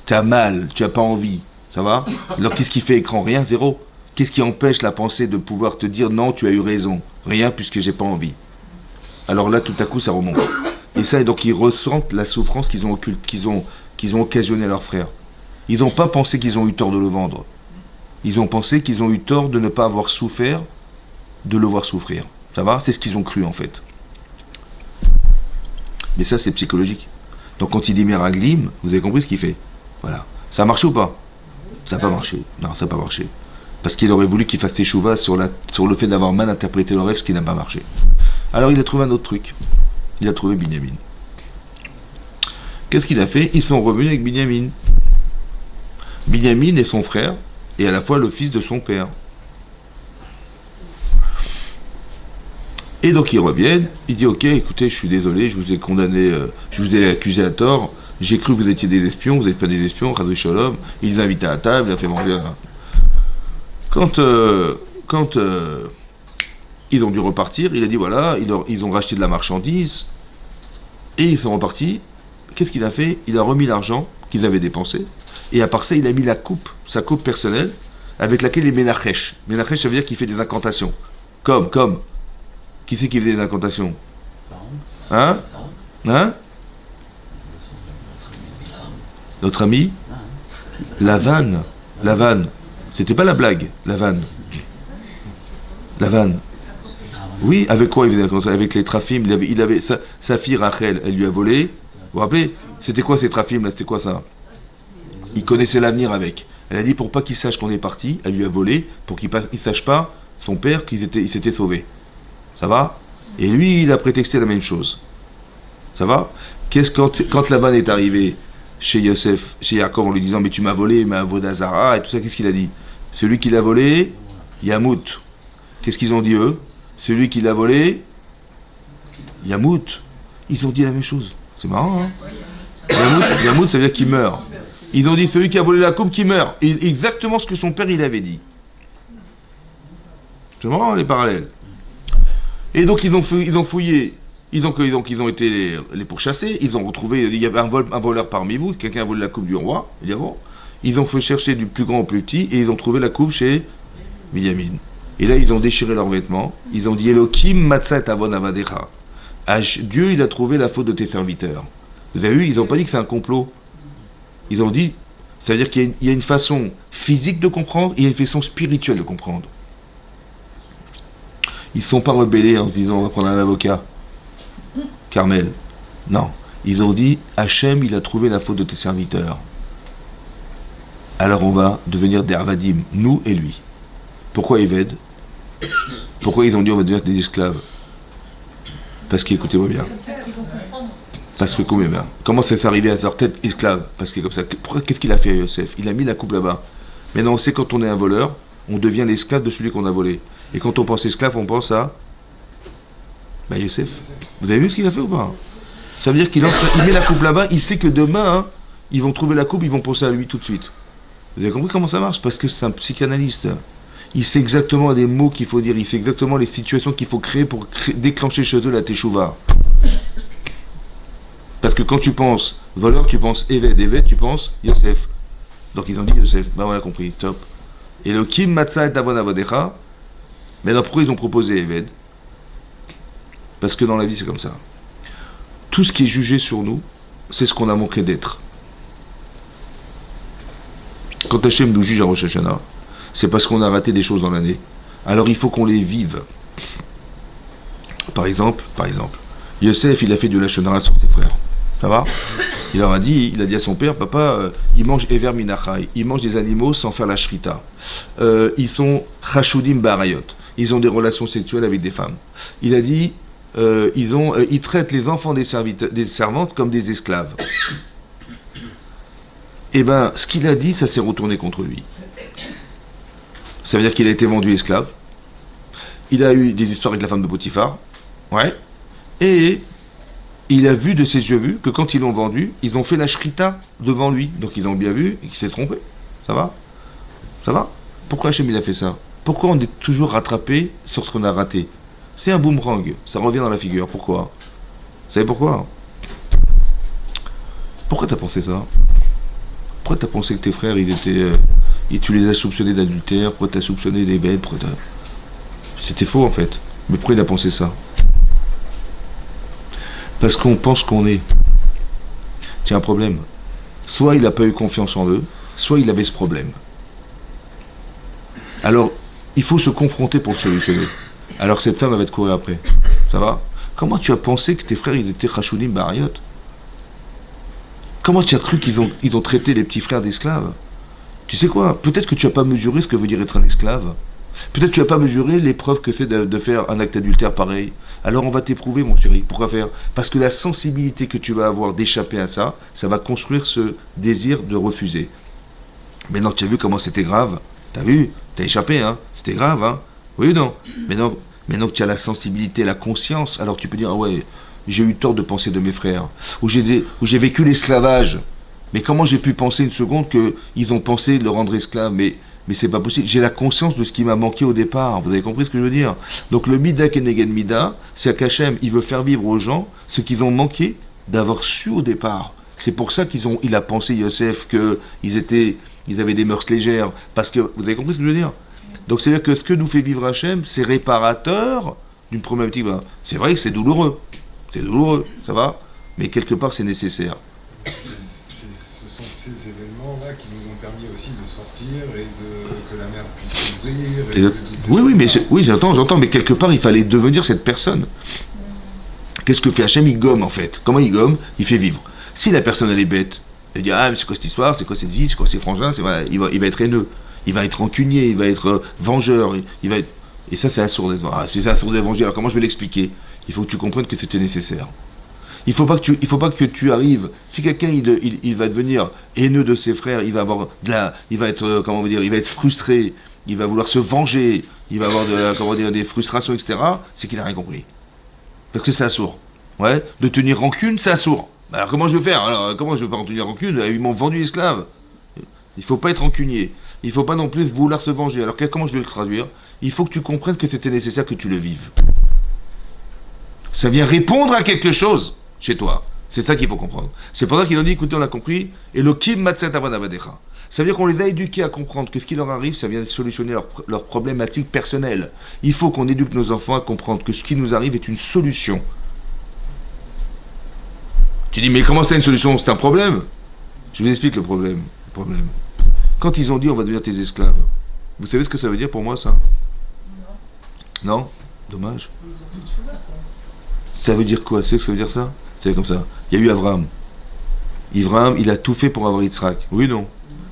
tu as mal, tu n'as pas envie, ça va? Alors qu'est-ce qui fait écran? Rien, zéro. Qu'est-ce qui empêche la pensée de pouvoir te dire non, tu as eu raison? Rien, puisque j'ai pas envie. Alors là, tout à coup, ça remonte. Et ça, donc, ils ressentent la souffrance qu'ils ont occasionnée à leurs frères. Ils n'ont pas pensé qu'ils ont eu tort de le vendre. Ils ont pensé qu'ils ont eu tort de ne pas avoir souffert, de le voir souffrir. Ça va? C'est ce qu'ils ont cru, en fait. Mais ça, c'est psychologique. Donc, quand il dit Meraglim, vous avez compris ce qu'il fait. Voilà. Ça a marché ou pas? Ça n'a pas marché. Non, ça n'a pas marché. Parce qu'il aurait voulu qu'il fasse teshuva sur le fait d'avoir mal interprété le rêve, ce qui n'a pas marché. Alors il a trouvé un autre truc. Il a trouvé Binyamin. Qu'est-ce qu'il a fait? Ils sont revenus avec Binyamin. Binyamin est son frère, et à la fois le fils de son père. Et donc ils reviennent, il dit ok, écoutez, je suis désolé, je vous ai condamné, je vous ai accusé à tort, j'ai cru que vous étiez des espions, vous n'êtes pas des espions, Chazri Shalom. Il les a invités à table, il a fait manger. Quand ils ont dû repartir, il a dit voilà, ils ont racheté de la marchandise, et ils sont repartis. Qu'est-ce qu'il a fait? Il a remis l'argent qu'ils avaient dépensé, et à part ça, il a mis la coupe, sa coupe personnelle, avec laquelle il est Menachesh. Menachesh, ça veut dire qu'il fait des incantations. Comme. Qui c'est qui faisait des incantations? Hein? Notre ami? Lavan. C'était pas la blague, Lavan. Oui, avec quoi il faisait incantations? Avec les trafim. Il avait sa fille Rachel, elle lui a volé. Vous vous rappelez? C'était quoi ces trafim là? C'était quoi ça? Il connaissait l'avenir avec. Elle a dit pour pas qu'il sache qu'on est parti, elle lui a volé, pour qu'il sache pas, son père, qu'il s'était sauvé. Ça va? Et lui, il a prétexté la même chose. Ça va? Quand Lavan est arrivé chez Yosef, chez Yaakov, en lui disant mais tu m'as volé ma Vodazara et tout ça, qu'est-ce qu'il a dit? Celui qui l'a volé, Yamout. Qu'est-ce qu'ils ont dit eux? Celui qui l'a volé, Yamout. Ils ont dit la même chose. C'est marrant, hein? Yamout, ça veut dire qu'il meurt. Ils ont dit celui qui a volé la coupe qui meurt. Exactement ce que son père il avait dit. C'est marrant les parallèles. Et donc ils ont fouillé. Ils ont été les pourchasser. Ils ont retrouvé. Il y avait un voleur parmi vous. Quelqu'un a volé la coupe du roi. Évidemment. Ils ont fait chercher du plus grand au plus petit et ils ont trouvé la coupe chez Binyamin. Et là ils ont déchiré leurs vêtements. Ils ont dit Elohim matzah et avon avadecha. Dieu il a trouvé la faute de tes serviteurs. Vous avez vu? Ils n'ont pas dit que c'est un complot. Ils ont dit. Ça veut dire qu'il y a une façon physique de comprendre et il y a une façon spirituelle de comprendre. Ils ne sont pas rebellés en se disant on va prendre un avocat. Carmel. Non. Ils ont dit Hachem, il a trouvé la faute de tes serviteurs. Alors on va devenir des Arvadim, nous et lui. Pourquoi Eved? Pourquoi ils ont dit on va devenir des esclaves? Parce qu'écoutez-moi bien. Parce que combien bien? Comment ça s'est arrivé à leur tête esclave? Parce que comme ça. Qu'est-ce qu'il a fait à Yosef? Il a mis la coupe là-bas. Maintenant on sait quand on est un voleur, on devient l'esclave de celui qu'on a volé. Et quand on pense esclave, on pense à Yosef. Vous avez vu ce qu'il a fait ou pas? Ça veut dire qu'il met la coupe là-bas, il sait que demain, ils vont trouver la coupe, ils vont penser à lui tout de suite. Vous avez compris comment ça marche? Parce que c'est un psychanalyste. Il sait exactement les mots qu'il faut dire, il sait exactement les situations qu'il faut créer pour déclencher chez eux la teshuva. Parce que quand tu penses voleur, tu penses Eved, tu penses Yosef. Donc ils ont dit Yosef. Ben on a compris, top. Et le Kim Matzah et Avon Avodecha. Mais alors pourquoi ils ont proposé Eved? Parce que dans la vie c'est comme ça. Tout ce qui est jugé sur nous, c'est ce qu'on a manqué d'être. Quand Hachem nous juge à Rosh Hashanah, c'est parce qu'on a raté des choses dans l'année Alors il faut qu'on les vive. Par exemple, Yosef, il a fait du lachon hara sur ses frères. Ça va? Il a dit à son père, papa, ils mangent Ever Minachai, ils mangent des animaux sans faire la shrita. Ils sont Chashudim Barayot, ils ont des relations sexuelles avec des femmes. Il a dit, ils traitent les enfants des servantes comme des esclaves. Eh bien, ce qu'il a dit, ça s'est retourné contre lui. Ça veut dire qu'il a été vendu esclave. Il a eu des histoires avec la femme de Potiphar. Ouais. Et il a vu de ses yeux vus que quand ils l'ont vendu, ils ont fait la shrita devant lui. Donc ils ont bien vu et qu'il s'est trompé. Ça va? Ça va? Pourquoi Hachem il a fait ça? Pourquoi on est toujours rattrapé sur ce qu'on a raté? C'est un boomerang. Ça revient dans la figure. Pourquoi? Vous savez pourquoi? Pourquoi t'as pensé ça? Pourquoi t'as pensé que tes frères, ils étaient... et tu les as soupçonnés d'adultère? Pourquoi t'as soupçonné des bêtes? C'était faux en fait. Mais pourquoi il a pensé ça? Parce qu'on pense qu'on est. C'est un problème. Soit il n'a pas eu confiance en eux, soit il avait ce problème. Alors, il faut se confronter pour le solutionner. Alors cette femme elle va te courir après. Ça va? Comment tu as pensé que tes frères, ils étaient Chashudim Barayot? Comment tu as cru qu'ils ont traité les petits frères d'esclaves? Tu sais quoi? Peut-être que tu n'as pas mesuré ce que veut dire être un esclave. Peut-être que tu n'as pas mesuré l'épreuve que c'est de faire un acte adultère pareil. Alors on va t'éprouver, mon chéri. Pourquoi faire? Parce que la sensibilité que tu vas avoir d'échapper à ça, ça va construire ce désir de refuser. Mais non, tu as vu comment c'était grave? T'as vu? T'as échappé, hein? C'était grave, hein? Oui ou non? Maintenant que tu as la sensibilité, la conscience, alors tu peux dire, ah ouais, j'ai eu tort de penser de mes frères. Ou j'ai vécu l'esclavage. Mais comment j'ai pu penser une seconde qu'ils ont pensé de le rendre esclave? Mais c'est pas possible. J'ai la conscience de ce qui m'a manqué au départ. Vous avez compris ce que je veux dire? Donc le Mida Kenegen Mida, c'est qu'Hachem, il veut faire vivre aux gens ce qu'ils ont manqué d'avoir su au départ. C'est pour ça il a pensé, Yosef, ils avaient des mœurs légères. Parce que, vous avez compris ce que je veux dire? Donc c'est-à-dire que ce que nous fait vivre Hachem, c'est réparateur d'une problématique. Ben, c'est vrai que c'est douloureux. C'est douloureux, ça va? Mais quelque part, c'est nécessaire. Ce sont ces événements-là qui nous ont permis aussi de sortir et que la mer puisse s'ouvrir. Oui, j'entends, mais quelque part, il fallait devenir cette personne. Qu'est-ce que fait Hachem? Il gomme, en fait. Comment il gomme? Il fait vivre. Si la personne, elle est bête, elle dit, ah, mais c'est quoi cette histoire? C'est quoi cette vie? C'est quoi ces frangins? Voilà, il va être haineux. Il va être rancunier, il va être vengeur, il va être... Et ça, c'est assourd d'être vengeur. Ah, c'est assourd d'être vengeur. Alors comment je vais l'expliquer? Il faut que tu comprennes que c'était nécessaire. Il faut pas que tu arrives. Si quelqu'un il va devenir haineux de ses frères, il va avoir il va être il va être frustré, il va vouloir se venger, il va avoir des frustrations, etc. C'est qu'il n'a rien compris. Parce que c'est assourd. Ouais. De tenir rancune, c'est assourd. Alors comment je vais faire? Alors comment je vais pas en tenir rancune? Ils m'ont vendu esclave. Il faut pas être rancunier. Il faut pas non plus vouloir se venger. Alors comment je vais le traduire? Il faut que tu comprennes que c'était nécessaire que tu le vives. Ça vient répondre à quelque chose chez toi. C'est ça qu'il faut comprendre. C'est pour ça qu'ils ont dit, écoutez, on a compris, Elohim matzat avadadecha. Ça veut dire qu'on les a éduqués à comprendre que ce qui leur arrive, ça vient solutionner leurs problématiques personnelles. Il faut qu'on éduque nos enfants à comprendre que ce qui nous arrive est une solution. Tu dis, mais comment c'est une solution? C'est un problème? Je vous explique le problème. Quand ils ont dit, on va devenir tes esclaves, vous savez ce que ça veut dire pour moi, ça? Non? Dommage. Ça veut dire quoi? Tu sais ce que ça veut dire ça? C'est comme ça. Il y a eu Abraham. Abraham, il a tout fait pour avoir Yitzhak. Oui, non.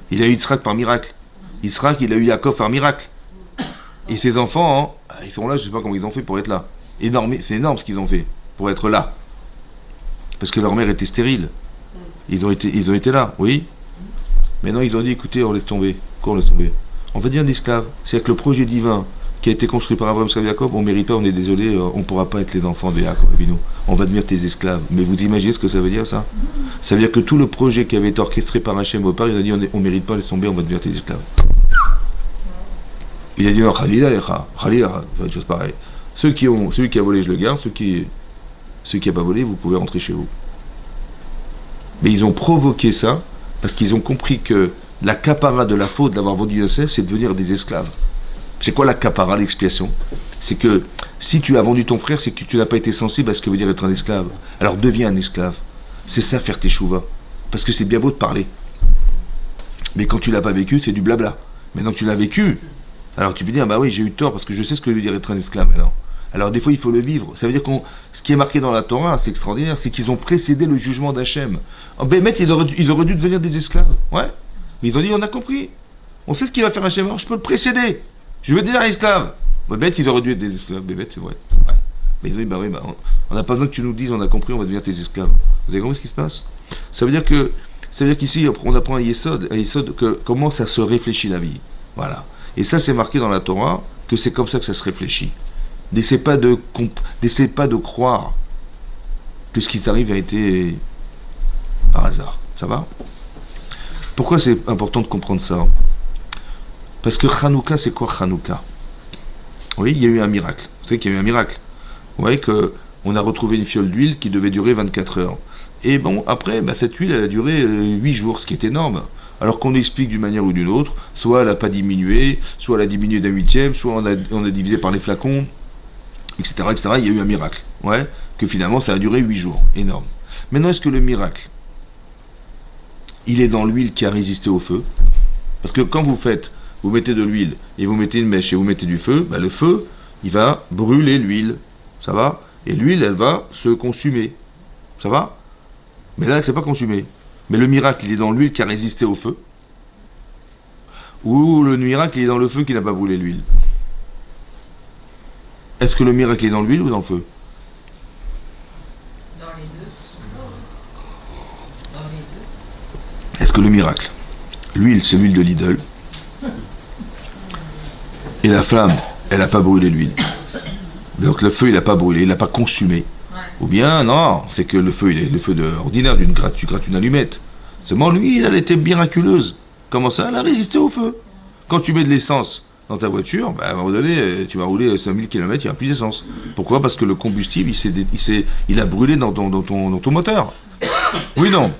Il a eu Yitzhak par miracle. Yitzhak, il a eu Yaakov par miracle. Et ses enfants, hein, ils sont là, je ne sais pas comment ils ont fait pour être là. C'est énorme ce qu'ils ont fait pour être là. Parce que leur mère était stérile. Ils ont été là, oui. Maintenant, ils ont dit, écoutez, on laisse tomber. Quoi, on laisse tomber? On va dire d'esclaves. C'est-à-dire que le projet divin qui a été construit par Abraham, Yitzhak, Yaakov, on ne mérite pas, on est désolé, on ne pourra pas être les enfants de Yaakov et nous. On va devenir tes esclaves. Mais vous imaginez ce que ça veut dire, ça? Ça veut dire que tout le projet qui avait été orchestré par Hachem au départ, il a dit, on ne mérite pas, laisse tomber, on va devenir tes esclaves. Il a dit, non, Khalila, c'est une chose pareille. Celui qui a volé, je le garde, celui qui n'a pas volé, vous pouvez rentrer chez vous. Mais ils ont provoqué ça, parce qu'ils ont compris que la capara de la faute d'avoir vendu Yosef, c'est de devenir des esclaves. C'est quoi la capara, l'expiation? C'est que si tu as vendu ton frère, c'est que tu n'as pas été sensible à ce que veut dire être un esclave. Alors deviens un esclave. C'est ça faire tes chouvas. Parce que c'est bien beau de parler. Mais quand tu l'as pas vécu, c'est du blabla. Maintenant que tu l'as vécu, Alors tu peux dire, bah oui, j'ai eu tort parce que je sais ce que veut dire être un esclave maintenant. Alors des fois, il faut le vivre. Ça veut dire ce qui est marqué dans la Torah, c'est extraordinaire, c'est qu'ils ont précédé le jugement d'Hachem. En Bémet, ils auraient dû devenir des esclaves. Ouais. Mais ils ont dit, on a compris. On sait ce qu'il va faire Hachem. Alors je peux le précéder. Je veux devenir esclave. Bémet, ils auraient dû être des esclaves. Bémet, c'est vrai. Ouais. Mais ils ont dit, bah oui, bah, on n'a pas besoin que tu nous dises, on a compris, on va devenir tes esclaves. Vous avez compris ce qui se passe? Ça veut dire qu'ici, on apprend à Yesod que comment ça se réfléchit la vie. Voilà. Et ça, c'est marqué dans la Torah, que c'est comme ça que ça se réfléchit. N'essaie pas de croire que ce qui t'arrive a été par hasard. Ça va? Pourquoi c'est important de comprendre ça? Parce que Hanouka, c'est quoi Hanouka? Oui, il y a eu un miracle. Vous savez qu'il y a eu un miracle. Vous voyez qu'on a retrouvé une fiole d'huile qui devait durer 24 heures. Et bon, après, cette huile, elle a duré 8 jours, ce qui est énorme. Alors qu'on explique d'une manière ou d'une autre, soit elle n'a pas diminué, soit elle a diminué d'un huitième, soit on a divisé par les flacons, etc., etc. Il y a eu un miracle. Ouais, que finalement, ça a duré 8 jours. Énorme. Maintenant, est-ce que le miracle, il est dans l'huile qui a résisté au feu? Parce que quand vous mettez de l'huile, et vous mettez une mèche, et vous mettez du feu, le feu, il va brûler l'huile. Ça va? Et l'huile, elle va se consumer. Ça va? Mais là, elle ne s'est pas consumée. Mais le miracle, il est dans l'huile qui a résisté au feu. Ou le miracle, il est dans le feu qui n'a pas brûlé l'huile. Est-ce que le miracle est dans l'huile ou dans le feu? Dans les deux. Dans les deux. Est-ce que le miracle, l'huile, c'est l'huile de Lidl, et la flamme, elle n'a pas brûlé l'huile. Donc le feu, il n'a pas brûlé, il n'a pas consumé. Ou bien, non, c'est que le feu, il est le feu ordinaire, tu grattes une allumette. Seulement, l'huile, elle était miraculeuse. Comment ça? Elle a résisté au feu. Quand tu mets de l'essence dans ta voiture, à un moment donné, tu vas rouler 5000 km, il n'y a plus d'essence. Pourquoi? Parce que le combustible, il a brûlé dans ton moteur. Oui, non.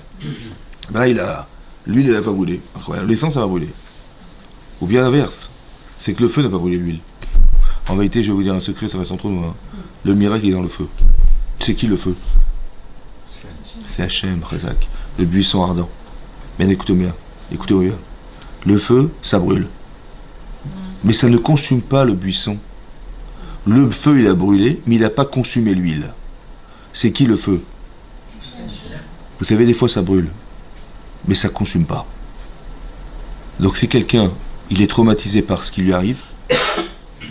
L'huile, elle n'a pas brûlé. Incroyable. L'essence, elle a brûlé. Ou bien l'inverse. C'est que le feu n'a pas brûlé l'huile. En vérité, je vais vous dire un secret, ça reste entre nous. Hein. Le miracle est dans le feu. C'est qui le feu? C'est Hachem, Chazak, le buisson ardent. Mais écoutez bien. Le feu, ça brûle. Mais ça ne consume pas le buisson. Le feu, il a brûlé, mais il n'a pas consumé l'huile. C'est qui le feu? Vous savez, des fois, ça brûle. Mais ça ne consume pas. Donc si quelqu'un, il est traumatisé par ce qui lui arrive,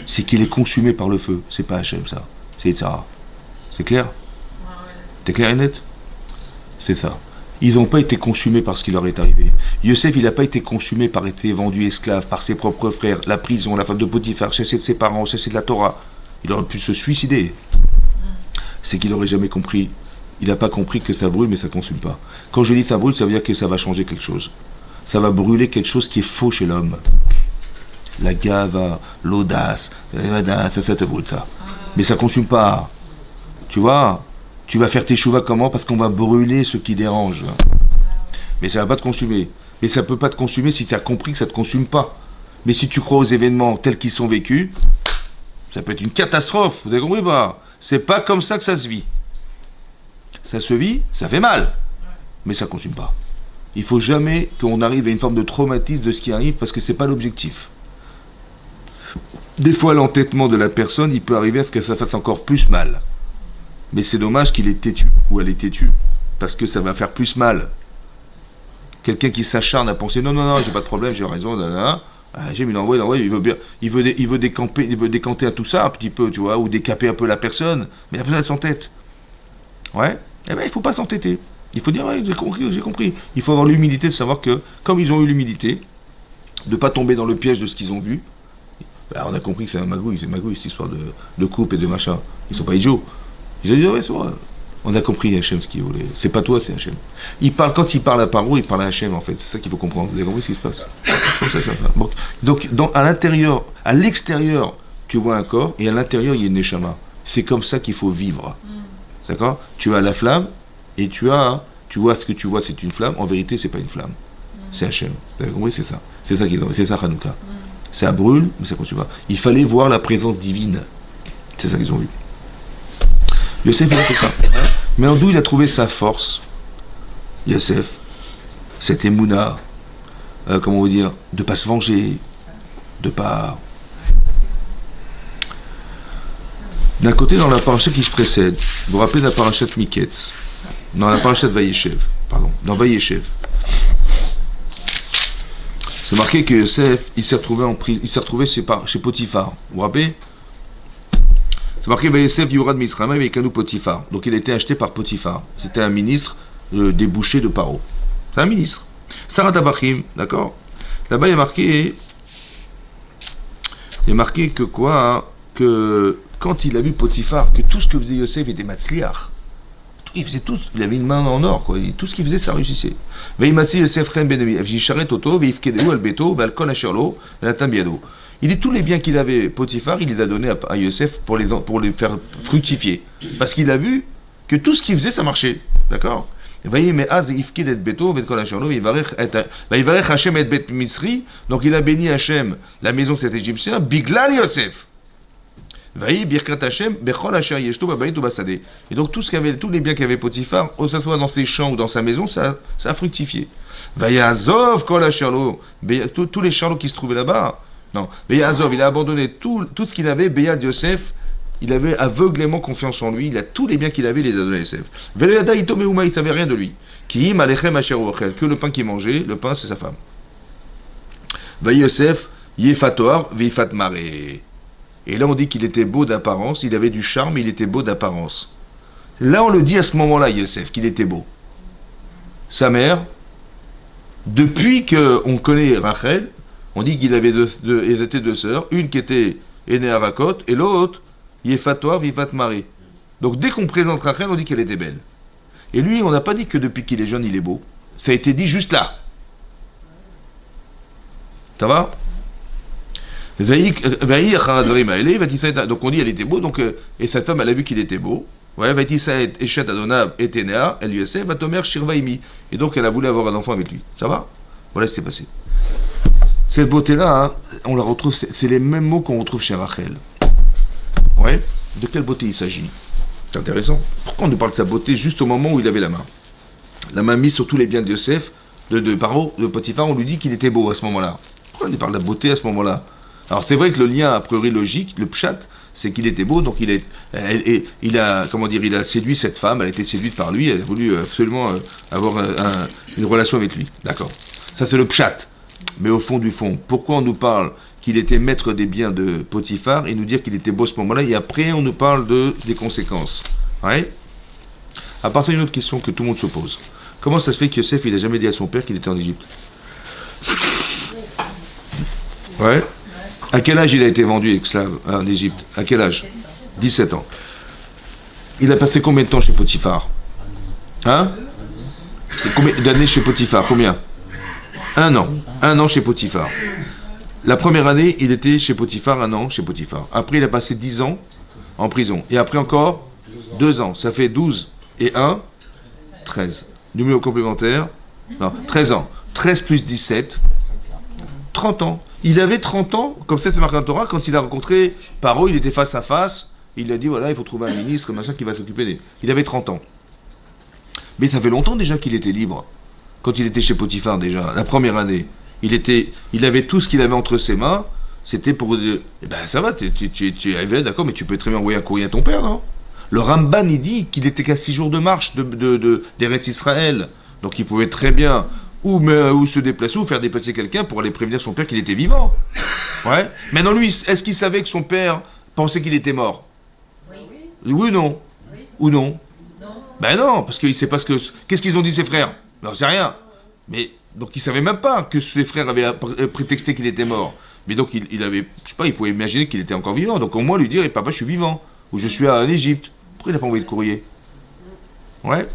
c'est qu'il est consumé par le feu. C'est pas Hachem, ça. C'est Yitzhara. C'est clair? C'est clair et net? C'est ça. Ils n'ont pas été consumés par ce qui leur est arrivé. Yosef, il n'a pas été consumé par être vendu esclave par ses propres frères, la prison, la femme de Potiphar, chassé de ses parents, chassé de la Torah. Il aurait pu se suicider. C'est qu'il n'aurait jamais compris. Il n'a pas compris que ça brûle, mais ça ne consume pas. Quand je dis ça brûle, ça veut dire que ça va changer quelque chose. Ça va brûler quelque chose qui est faux chez l'homme. La gava, l'audace, ça te brûle, ça. Mais ça ne consume pas. Tu vois? Tu vas faire tes chouvas comment? Parce qu'on va brûler ce qui dérange. Mais ça ne va pas te consumer. Mais ça ne peut pas te consumer si tu as compris que ça ne te consume pas. Mais si tu crois aux événements tels qu'ils sont vécus, ça peut être une catastrophe. Vous avez compris pas? C'est pas comme ça que ça se vit. Ça se vit, ça fait mal. Mais ça ne consume pas. Il ne faut jamais qu'on arrive à une forme de traumatisme de ce qui arrive parce que ce n'est pas l'objectif. Des fois, l'entêtement de la personne, il peut arriver à ce que ça fasse encore plus mal. Mais c'est dommage qu'il est têtu, ou elle est têtue, parce que ça va faire plus mal. Quelqu'un qui s'acharne à penser, non, j'ai pas de problème, j'ai raison, j'ai mis l'envoi, il veut décanter à tout ça un petit peu, tu vois, ou décaper un peu la personne, mais la personne a son tête. Ouais, eh bien, il faut pas s'entêter. Il faut dire, ouais, j'ai compris. Il faut avoir l'humilité de savoir que, comme ils ont eu l'humilité, de ne pas tomber dans le piège de ce qu'ils ont vu, on a compris que c'est magouille, cette histoire de coupe et de machin. Ils sont pas idiots. Ils ont dit, ouais, c'est vrai. On a compris Hachem ce qu'il voulait. C'est pas toi, c'est Hachem. Quand il parle à Paro, il parle à Hachem, en fait. C'est ça qu'il faut comprendre. Vous avez compris ce qui se passe? Comme ça. Donc, à l'extérieur, tu vois un corps, et à l'intérieur, il y a une neshama. C'est comme ça qu'il faut vivre. D'accord? Tu as la flamme, et tu vois ce que tu vois, c'est une flamme. En vérité, c'est pas une flamme. C'est Hachem. Vous avez compris? C'est ça. C'est ça Hanouka. Ça brûle, mais ça ne consume pas. Il fallait voir la présence divine. C'est ça qu'ils ont vu. Yosef, il a fait ça. Mais en d'où il a trouvé sa force? Yosef, cette émouna, comment on veut dire, de ne pas se venger, de ne pas D'un côté, dans la paracha qui se précède, vous vous rappelez de la paracha de Miketz, dans la paracha de Vayeshev, dans Vayeshev. C'est marqué que Yosef, il s'est retrouvé chez Potiphar. Vous vous rappelez? C'est marqué Vayeshev Yurad Misraim avec Kanou Potiphar. Donc il a été acheté par Potiphar. C'était un ministre des bouchers de Paro. C'est un ministre. Sarah Tabachim, d'accord? Là-bas, il y a marqué que quoi? Que quand il a vu Potiphar, que tout ce que faisait Yosef était matzliach. Il faisait tout, il avait une main en or, quoi. Tout ce qu'il faisait, ça réussissait. Il dit tous les biens qu'il avait, Potiphar, il les a donnés à Yosef pour les faire fructifier. Parce qu'il a vu que tout ce qu'il faisait, ça marchait. D'accord? Donc il a béni Hachem, la maison de cet Égyptien, Biglal Yosef. Et donc tous les biens qu'avait Potiphar, que ce soit dans ses champs ou dans sa maison, ça a fructifié. Tous les charlots qui se trouvaient là-bas, non. Il a abandonné tout ce qu'il avait, Beyad Yosef. Il avait aveuglément confiance en lui. Il a tous les biens qu'il avait, il les a donnés à Yosef. Il ne savait rien de lui. Que le pain qu'il mangeait, le pain c'est sa femme. Yosef, Yefatoar, Vifat Mare. Et là, on dit qu'il était beau d'apparence, il avait du charme, il était beau d'apparence. Là, on le dit à ce moment-là, Yosef, qu'il était beau. Sa mère, depuis qu'on connaît Rachel, on dit qu'il avait ils étaient deux sœurs, une qui était Éné Arakot, et l'autre, Yefatoar, Vivat Mari. Donc, dès qu'on présente Rachel, on dit qu'elle était belle. Et lui, on n'a pas dit que depuis qu'il est jeune, il est beau. Ça a été dit juste là. Ça va? Donc on dit elle était beau, donc et sa femme elle a vu qu'il était beau. Et donc elle a voulu avoir un enfant avec lui. Ça va? Voilà ce qui s'est passé. Cette beauté-là, hein, on la retrouve, c'est les mêmes mots qu'on retrouve chez Rachel. Ouais. De quelle beauté il s'agit? C'est intéressant. Pourquoi on nous parle de sa beauté juste au moment où il avait la main? La main mise sur tous les biens de Yosef, de Paro, de Potiphar, on lui dit qu'il était beau à ce moment-là. Pourquoi on nous parle de la beauté à ce moment-là? Alors c'est vrai que le lien a priori logique, le pshat, c'est qu'il était beau, donc il a séduit cette femme, elle a été séduite par lui, elle a voulu absolument avoir une relation avec lui. D'accord. Ça c'est le pshat. Mais au fond du fond, pourquoi on nous parle qu'il était maître des biens de Potiphar et nous dire qu'il était beau à ce moment-là, et après on nous parle des conséquences. Ouais. À partir d'une autre question que tout le monde se pose. Comment ça se fait que Yosef il n'a jamais dit à son père qu'il était en Égypte? Ouais. À quel âge il a été vendu esclave en Égypte? À quel âge? 17 ans. Il a passé combien de temps chez Potiphar? Hein? Combien d'années chez Potiphar? Combien? 1 an. 1 an chez Potiphar. La première année, il était chez Potiphar, 1 an chez Potiphar. Après, il a passé 10 ans en prison. Et après encore 2 ans. Ça fait 12 et 1, 13. Numéro complémentaire? Non, 13 ans. 13 plus 17, 30 ans. Il avait 30 ans, comme ça c'est marqué dans la Torah, quand il a rencontré Paro, il était face à face, il a dit voilà, il faut trouver un ministre, machin, qui va s'occuper des... Il avait 30 ans. Mais ça fait longtemps déjà qu'il était libre. Quand il était chez Potiphar déjà, la première année, il avait tout ce qu'il avait entre ses mains, c'était pour... Eh ben ça va, tu arrivé, d'accord, mais tu peux très bien envoyer un courrier à ton père, non? Le Ramban, il dit qu'il était qu'à 6 jours de marche d'Eretz Israël. Donc il pouvait très bien... ou se déplacer, ou faire déplacer quelqu'un pour aller prévenir son père qu'il était vivant. Ouais. Maintenant, lui, est-ce qu'il savait que son père pensait qu'il était mort? Oui. Oui ou non? Oui. Ou non? Non. Ben non, parce qu'il ne sait pas qu'est-ce qu'ils ont dit ses frères? Non, c'est rien. Mais, donc il ne savait même pas que ses frères avaient prétexté qu'il était mort. Mais donc il avait, je sais pas, il pouvait imaginer qu'il était encore vivant. Donc au moins lui dire, papa, je suis vivant. Ou je suis en Égypte. Pourquoi il n'a pas envoyé de courrier? Ouais.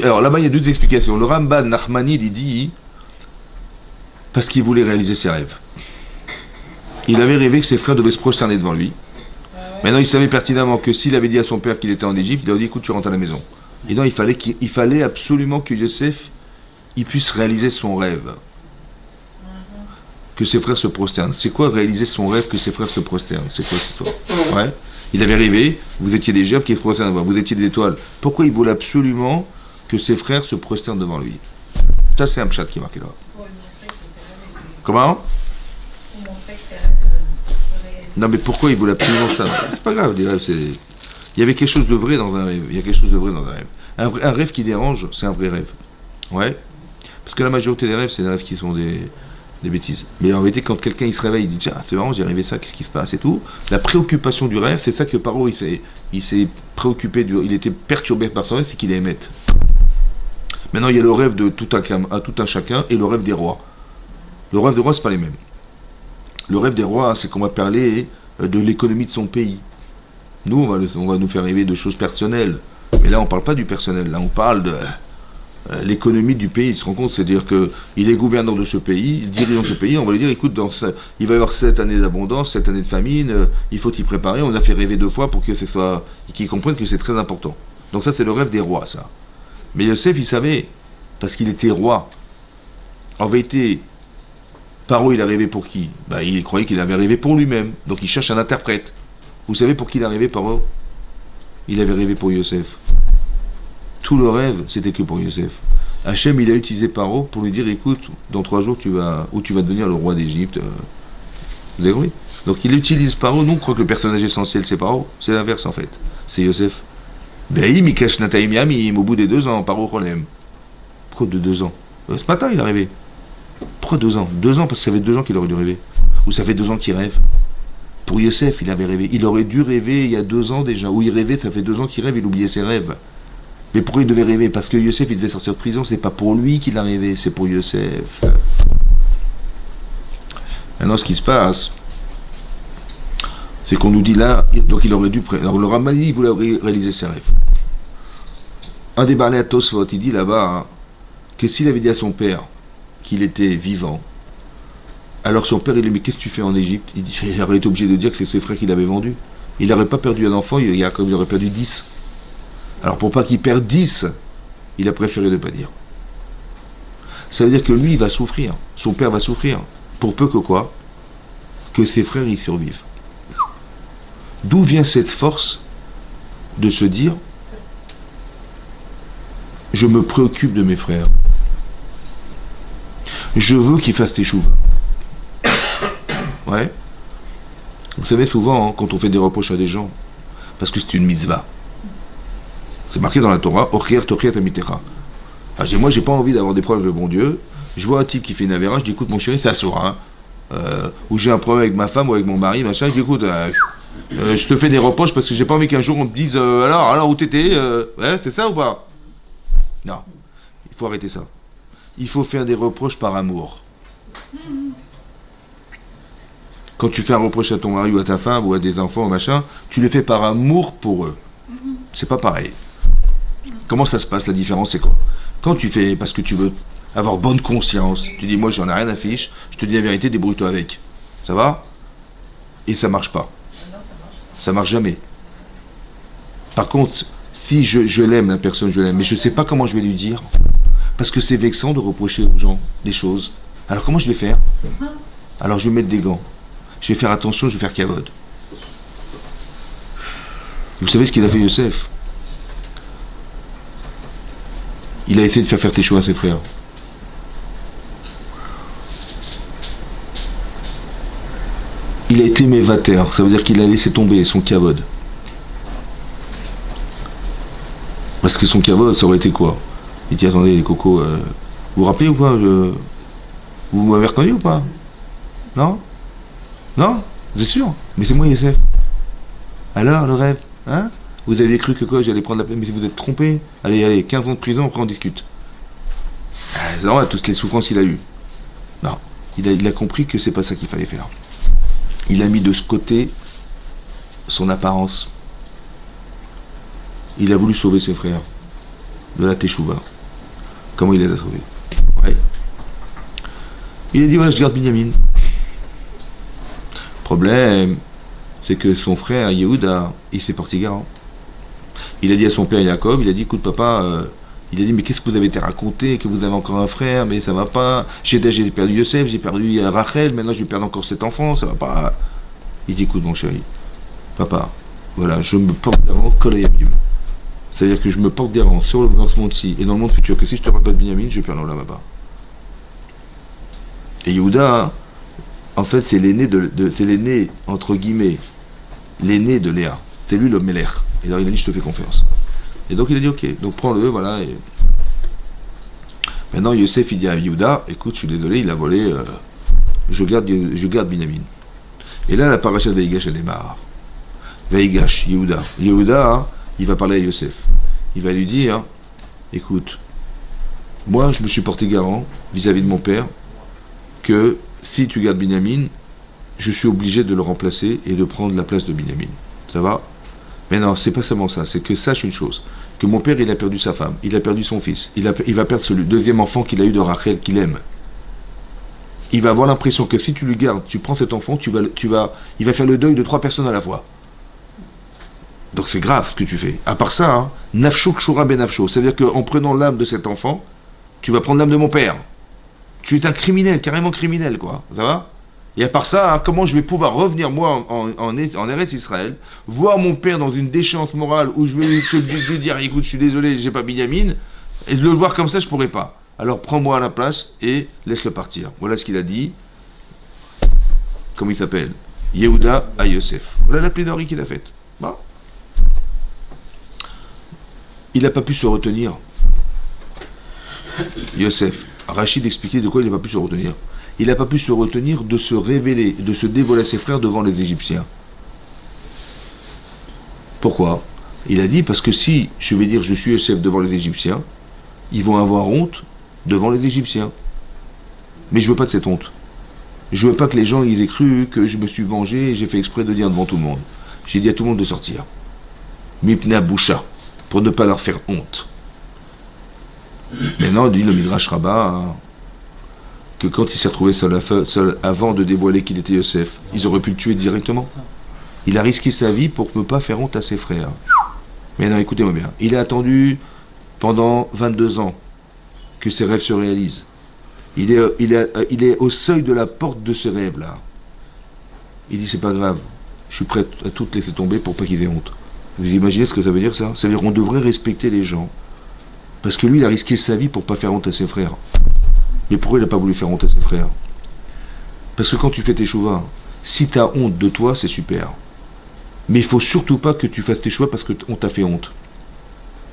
Alors là-bas, il y a 2 explications. Le Ramban Nachmanide, il dit parce qu'il voulait réaliser ses rêves. Il avait rêvé que ses frères devaient se prosterner devant lui. Maintenant, il savait pertinemment que s'il avait dit à son père qu'il était en Égypte, il avait dit écoute, tu rentres à la maison. Et non, il fallait absolument que Yosef il puisse réaliser son rêve. Que ses frères se prosternent. C'est quoi réaliser son rêve que ses frères se prosternent? C'est quoi cette histoire? Ouais. Il avait rêvé, vous étiez des gerbes qui se prosternent devant vous, étiez des étoiles. Pourquoi il voulait absolument que ses frères se prosternent devant lui? Ça, c'est un pshat qui est marqué là. Comment? Non, mais pourquoi il voulait absolument ça? C'est pas grave, des rêves, c'est... Il y avait quelque chose de vrai dans un rêve. Il y a quelque chose de vrai dans un rêve. Un rêve qui dérange, c'est un vrai rêve. Ouais. Parce que la majorité des rêves, c'est des rêves qui sont des bêtises. Mais en vérité, quand quelqu'un il se réveille, il dit tiens, c'est marrant, j'ai rêvé ça, qu'est-ce qui se passe et tout. La préoccupation du rêve, c'est ça que Paro, il s'est préoccupé, il était perturbé par son rêve, c'est qu'il est émette. Maintenant, il y a le rêve de tout un chacun et le rêve des rois. Le rêve des rois, c'est pas les mêmes. Le rêve des rois, c'est qu'on va parler de l'économie de son pays. Nous, on va nous faire rêver de choses personnelles. Mais là, on ne parle pas du personnel. Là, on parle de l'économie du pays. Tu te rends compte? C'est-à-dire qu'il est gouverneur de ce pays, il dirige ce pays. On va lui dire, écoute, il va y avoir 7 années d'abondance, 7 années de famine. Il faut t'y préparer. On a fait rêver 2 fois pour que qu'ils comprennent que c'est très important. Donc ça, c'est le rêve des rois, ça. Mais Yosef, il savait, parce qu'il était roi. En vérité, Paro, il a rêvé pour qui? Il croyait qu'il avait rêvé pour lui-même. Donc il cherche un interprète. Vous savez pour qui il a rêvé, Paro? Il avait rêvé pour Yosef. Tout le rêve, c'était que pour Yosef. Hachem, il a utilisé Paro pour lui dire, écoute, dans 3 jours, tu vas devenir le roi d'Égypte. Vous avez compris? Donc il utilise Paro. Nous, on croit que le personnage essentiel, c'est Paro. C'est l'inverse, en fait. C'est Yosef. Au bout des 2 ans, Paro Cholem. Pourquoi de 2 ans? Ce matin, il a rêvé. Pourquoi 2 ans? 2 ans, parce que ça fait 2 ans qu'il aurait dû rêver. Ou ça fait 2 ans qu'il rêve. Pour Yosef, il avait rêvé. Il aurait dû rêver il y a 2 ans déjà. Où il rêvait, ça fait 2 ans qu'il rêve, il oubliait ses rêves. Mais pourquoi il devait rêver? Parce que Yosef, il devait sortir de prison. C'est pas pour lui qu'il a rêvé, c'est pour Yosef. Maintenant, ce qui se passe, c'est qu'on nous dit là, donc il aurait dû... Alors le Ramani, il voulait réaliser ses rêves. Un des Barnés à Tosfot, il dit là-bas que s'il avait dit à son père qu'il était vivant, alors son père, il lui dit, mais qu'est-ce que tu fais en Égypte? Il aurait été obligé de dire que c'est ses frères qui l'avaient vendu. Il n'aurait pas perdu un enfant, il aurait perdu 10. Alors pour pas qu'il perde 10, il a préféré ne pas dire. Ça veut dire que lui, il va souffrir. Son père va souffrir. Pour peu que quoi? Que ses frères y survivent. D'où vient cette force de se dire, je me préoccupe de mes frères. Je veux qu'ils fassent teshuva. Ouais. Vous savez, souvent, quand on fait des reproches à des gens, parce que c'est une mitzvah, c'est marqué dans la Torah, Ochier Tochiat Amitera. Alors, moi, j'ai pas envie d'avoir des problèmes avec le bon Dieu. Je vois un type qui fait une avéra, je dis, écoute, mon chéri, ça sort. Ou j'ai un problème avec ma femme ou avec mon mari, machin, je dis, écoute, je te fais des reproches parce que j'ai pas envie qu'un jour on me dise, alors, où t'étais ouais, c'est ça ou pas? Non. Il faut arrêter ça. Il faut faire des reproches par amour. Quand tu fais un reproche à ton mari ou à ta femme ou à des enfants ou machin, tu le fais par amour pour eux. C'est pas pareil. Comment ça se passe? La différence, c'est quoi? Quand tu fais parce que tu veux avoir bonne conscience, tu dis moi j'en ai rien à fiche, je te dis la vérité, débrouille-toi avec. Ça va? Et ça marche pas. Ça marche jamais. Par contre, si je l'aime, la personne, je l'aime, mais je sais pas comment je vais lui dire, parce que c'est vexant de reprocher aux gens des choses. Alors comment je vais faire? Alors je vais mettre des gants. Je vais faire attention, je vais faire kavod. Vous savez ce qu'il a fait Yosef? Il a essayé de faire teshuva à ses frères. Il a été mévater, ça veut dire qu'il a laissé tomber son kavod. Parce que son kavod, ça aurait été quoi? Il dit attendez les cocos, vous vous rappelez ou pas? Vous m'avez reconnu ou pas? Non? Non? Vous êtes sûr? Mais c'est moi Yosef. Alors le rêve? Hein? Vous aviez cru que quoi? J'allais prendre la peine, mais si vous êtes trompé, allez, 15 ans de prison, après on discute. C'est normal, toutes les souffrances qu'il a eues. Non. Il a compris que c'est pas ça qu'il fallait faire. Il a mis de ce côté son apparence. Il a voulu sauver ses frères de la teshuva. Comment il les a sauvés? Ouais. Il a dit voilà, je garde Binyamin. Problème, c'est que son frère Yehuda, il s'est parti garant. Il a dit à son père Jacob, il a dit écoute papa, il a dit mais qu'est-ce que vous avez été raconté, que vous avez encore un frère, mais ça va pas. J'ai perdu Yosef, j'ai perdu Rachel, maintenant je vais perdre encore cet enfant, ça va pas. Il dit écoute mon chéri, papa, voilà, je me porte garant Kolayabim. C'est-à-dire que je me porte garant dans ce monde-ci et dans le monde futur, que si je te rappelle Binyamin, je perds l'Olam là-bas. Et Yehuda, En fait, c'est l'aîné c'est l'aîné, entre guillemets, l'aîné de Léa. C'est lui le Melech. Et alors il a dit, je te fais confiance. Et donc il a dit, ok, donc prends-le, voilà. Et... Maintenant, Yosef, il dit à Yehuda, écoute, je suis désolé, il a volé, je garde Binyamin. Et là, la paracha de Vaïgash, elle démarre. Vaïgash, Yehuda. Yehuda, hein, il va parler à Yosef. Il va lui dire, écoute, moi, je me suis porté garant vis-à-vis de mon père que si tu gardes Binyamin, je suis obligé de le remplacer et de prendre la place de Binyamin. Ça va? Mais non, c'est pas seulement ça, c'est que sache une chose, que mon père, il a perdu sa femme, il a perdu son fils, il va perdre celui, deuxième enfant qu'il a eu de Rachel, qu'il aime. Il va avoir l'impression que si tu lui gardes, tu prends cet enfant, il va faire le deuil de 3 personnes à la fois. Donc c'est grave ce que tu fais. À part ça, hein, nafsho kshura ben nafsho, c'est-à-dire qu'en prenant l'âme de cet enfant, tu vas prendre l'âme de mon père. Tu es un criminel, carrément criminel, quoi. Ça va? Et à part ça, hein, comment je vais pouvoir revenir, moi, en Eretz Israël, voir mon père dans une déchéance morale où je vais dire, écoute, je suis désolé, j'ai pas Binyamin, et de le voir comme ça, je pourrais pas. Alors prends-moi à la place et laisse-le partir. Voilà ce qu'il a dit. Comment il s'appelle? Yehuda à Yosef. Voilà la plaidoirie qu'il a faite. Bon. Il n'a pas pu se retenir. Yosef. Rachid expliquait de quoi il n'a pas pu se retenir. Il n'a pas pu se retenir de se révéler, de se dévoiler à ses frères devant les Égyptiens. Pourquoi? Il a dit parce que si je vais dire je suis Yosef devant les Égyptiens, ils vont avoir honte devant les Égyptiens. Mais je veux pas de cette honte. Je veux pas que les gens ils aient cru que je me suis vengé et j'ai fait exprès de dire devant tout le monde. J'ai dit à tout le monde de sortir. Mipna Boucha, pour ne pas leur faire honte. Maintenant, dit le Midrash Rabbah, que quand il s'est retrouvé seul avant de dévoiler qu'il était Yosef, ils auraient pu le tuer directement. Il a risqué sa vie pour ne pas faire honte à ses frères. Mais non, écoutez-moi bien. Il a attendu pendant 22 ans que ses rêves se réalisent. Il est au seuil de la porte de ce rêve-là. Il dit, c'est pas grave, je suis prêt à tout laisser tomber pour pas qu'ils aient honte. Vous imaginez ce que ça veut dire, ça? Ça veut dire qu'on devrait respecter les gens. Parce que lui, il a risqué sa vie pour pas faire honte à ses frères. Mais pourquoi il n'a pas voulu faire honte à ses frères? Parce que quand tu fais tes chouvas, si tu as honte de toi, c'est super. Mais il faut surtout pas que tu fasses tes choix parce qu'on t'a fait honte.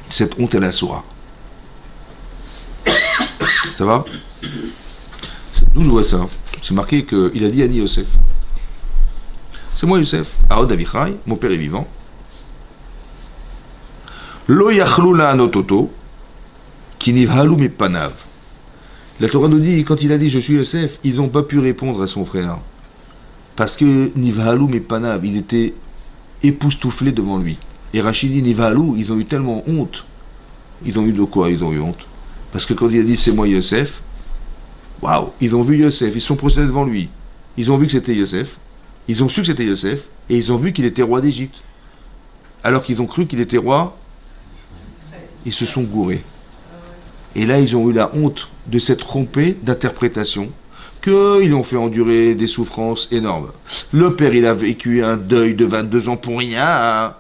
Cette honte, elle est assoura. Ça va? D'où je vois ça? C'est marqué qu'il a dit Ani Yosef. C'est moi Yosef. Aod Avichai, mon père est vivant. Lo yachlou la'anototo, ki nivhalu mipanav. La Torah nous dit, quand il a dit je suis Yosef, ils n'ont pas pu répondre à son frère. Parce que nivhalu mipanav, il était époustouflé devant lui. Et Rachid dit nivhalu, ils ont eu tellement honte. Ils ont eu de quoi? Ils ont eu honte. Parce que quand il a dit c'est moi Yosef, waouh, ils ont vu Yosef, ils se sont procédés devant lui. Ils ont vu que c'était Yosef, ils ont su que c'était Yosef, et ils ont vu qu'il était roi d'Égypte. Alors qu'ils ont cru qu'il était roi, ils se sont gourés. Et là, ils ont eu la honte de s'être trompés d'interprétation, qu'ils ont fait endurer des souffrances énormes. Le père, il a vécu un deuil de 22 ans pour rien,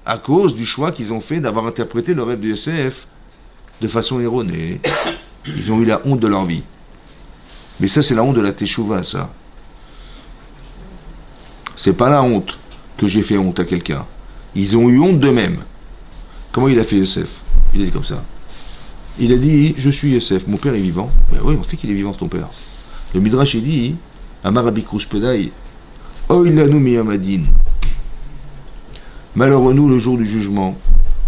à cause du choix qu'ils ont fait d'avoir interprété le rêve de Yosef de façon erronée. Ils ont eu la honte de leur vie. Mais ça, c'est la honte de la teshuva, ça. C'est pas la honte que j'ai fait honte à quelqu'un. Ils ont eu honte d'eux-mêmes. Comment il a fait Yosef? Il a dit comme ça. Il a dit, je suis Yosef, mon père est vivant. Ben oui, on sait qu'il est vivant, ton père. Le Midrash, il dit, Amar Rabbi Kroushpedai, Oy lanu miyamadin. Malheur à nous le jour du jugement.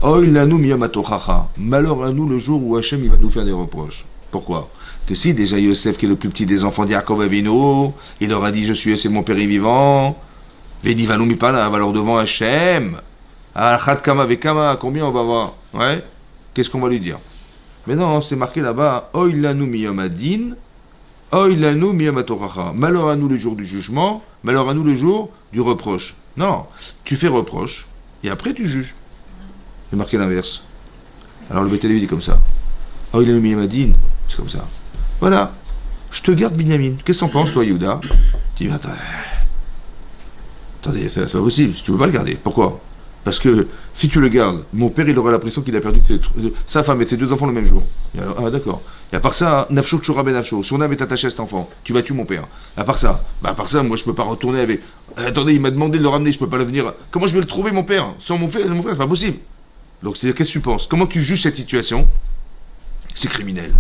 Oy lanu miyamatochacha. Malheur à nous le jour où Hachem il va nous faire des reproches. Pourquoi? Que si déjà Yosef, qui est le plus petit des enfants d'Yaakov Avinu, il leur a dit, je suis Yosef, mon père est vivant. Vedi vanu mipana, alors devant Hachem. Achat kama vekama, combien on va voir? Ouais? Qu'est-ce qu'on va lui dire? Mais non, c'est marqué là-bas, Oy lanu miyamadin, Oy lanu miyamatochacha. Malheur à nous le jour du jugement, malheur à nous le jour du reproche. Non, tu fais reproche, et après tu juges. C'est marqué l'inverse. Alors le Beth Lévi dit comme ça. Oy lanu miyamadin, c'est comme ça. Voilà, je te garde Binyamin. Qu'est-ce que t'en penses, toi, Yehuda? Tu dis, attendez, c'est pas possible, tu peux pas le garder. Pourquoi? Parce que si tu le gardes, mon père, il aura l'impression qu'il a perdu sa femme et ses 2 enfants le même jour. Ah, d'accord. Et à part ça, Nafsho Tchoura Ben Nafsho, son âme est attachée à cet enfant. Tu vas tuer mon père. À part ça, moi, je peux pas retourner avec. Attendez, il m'a demandé de le ramener, je peux pas le venir. Comment je vais le trouver, mon père? Sans mon frère, c'est pas possible. Donc, c'est-à-dire, qu'est-ce que tu penses? Comment tu juges cette situation? C'est criminel.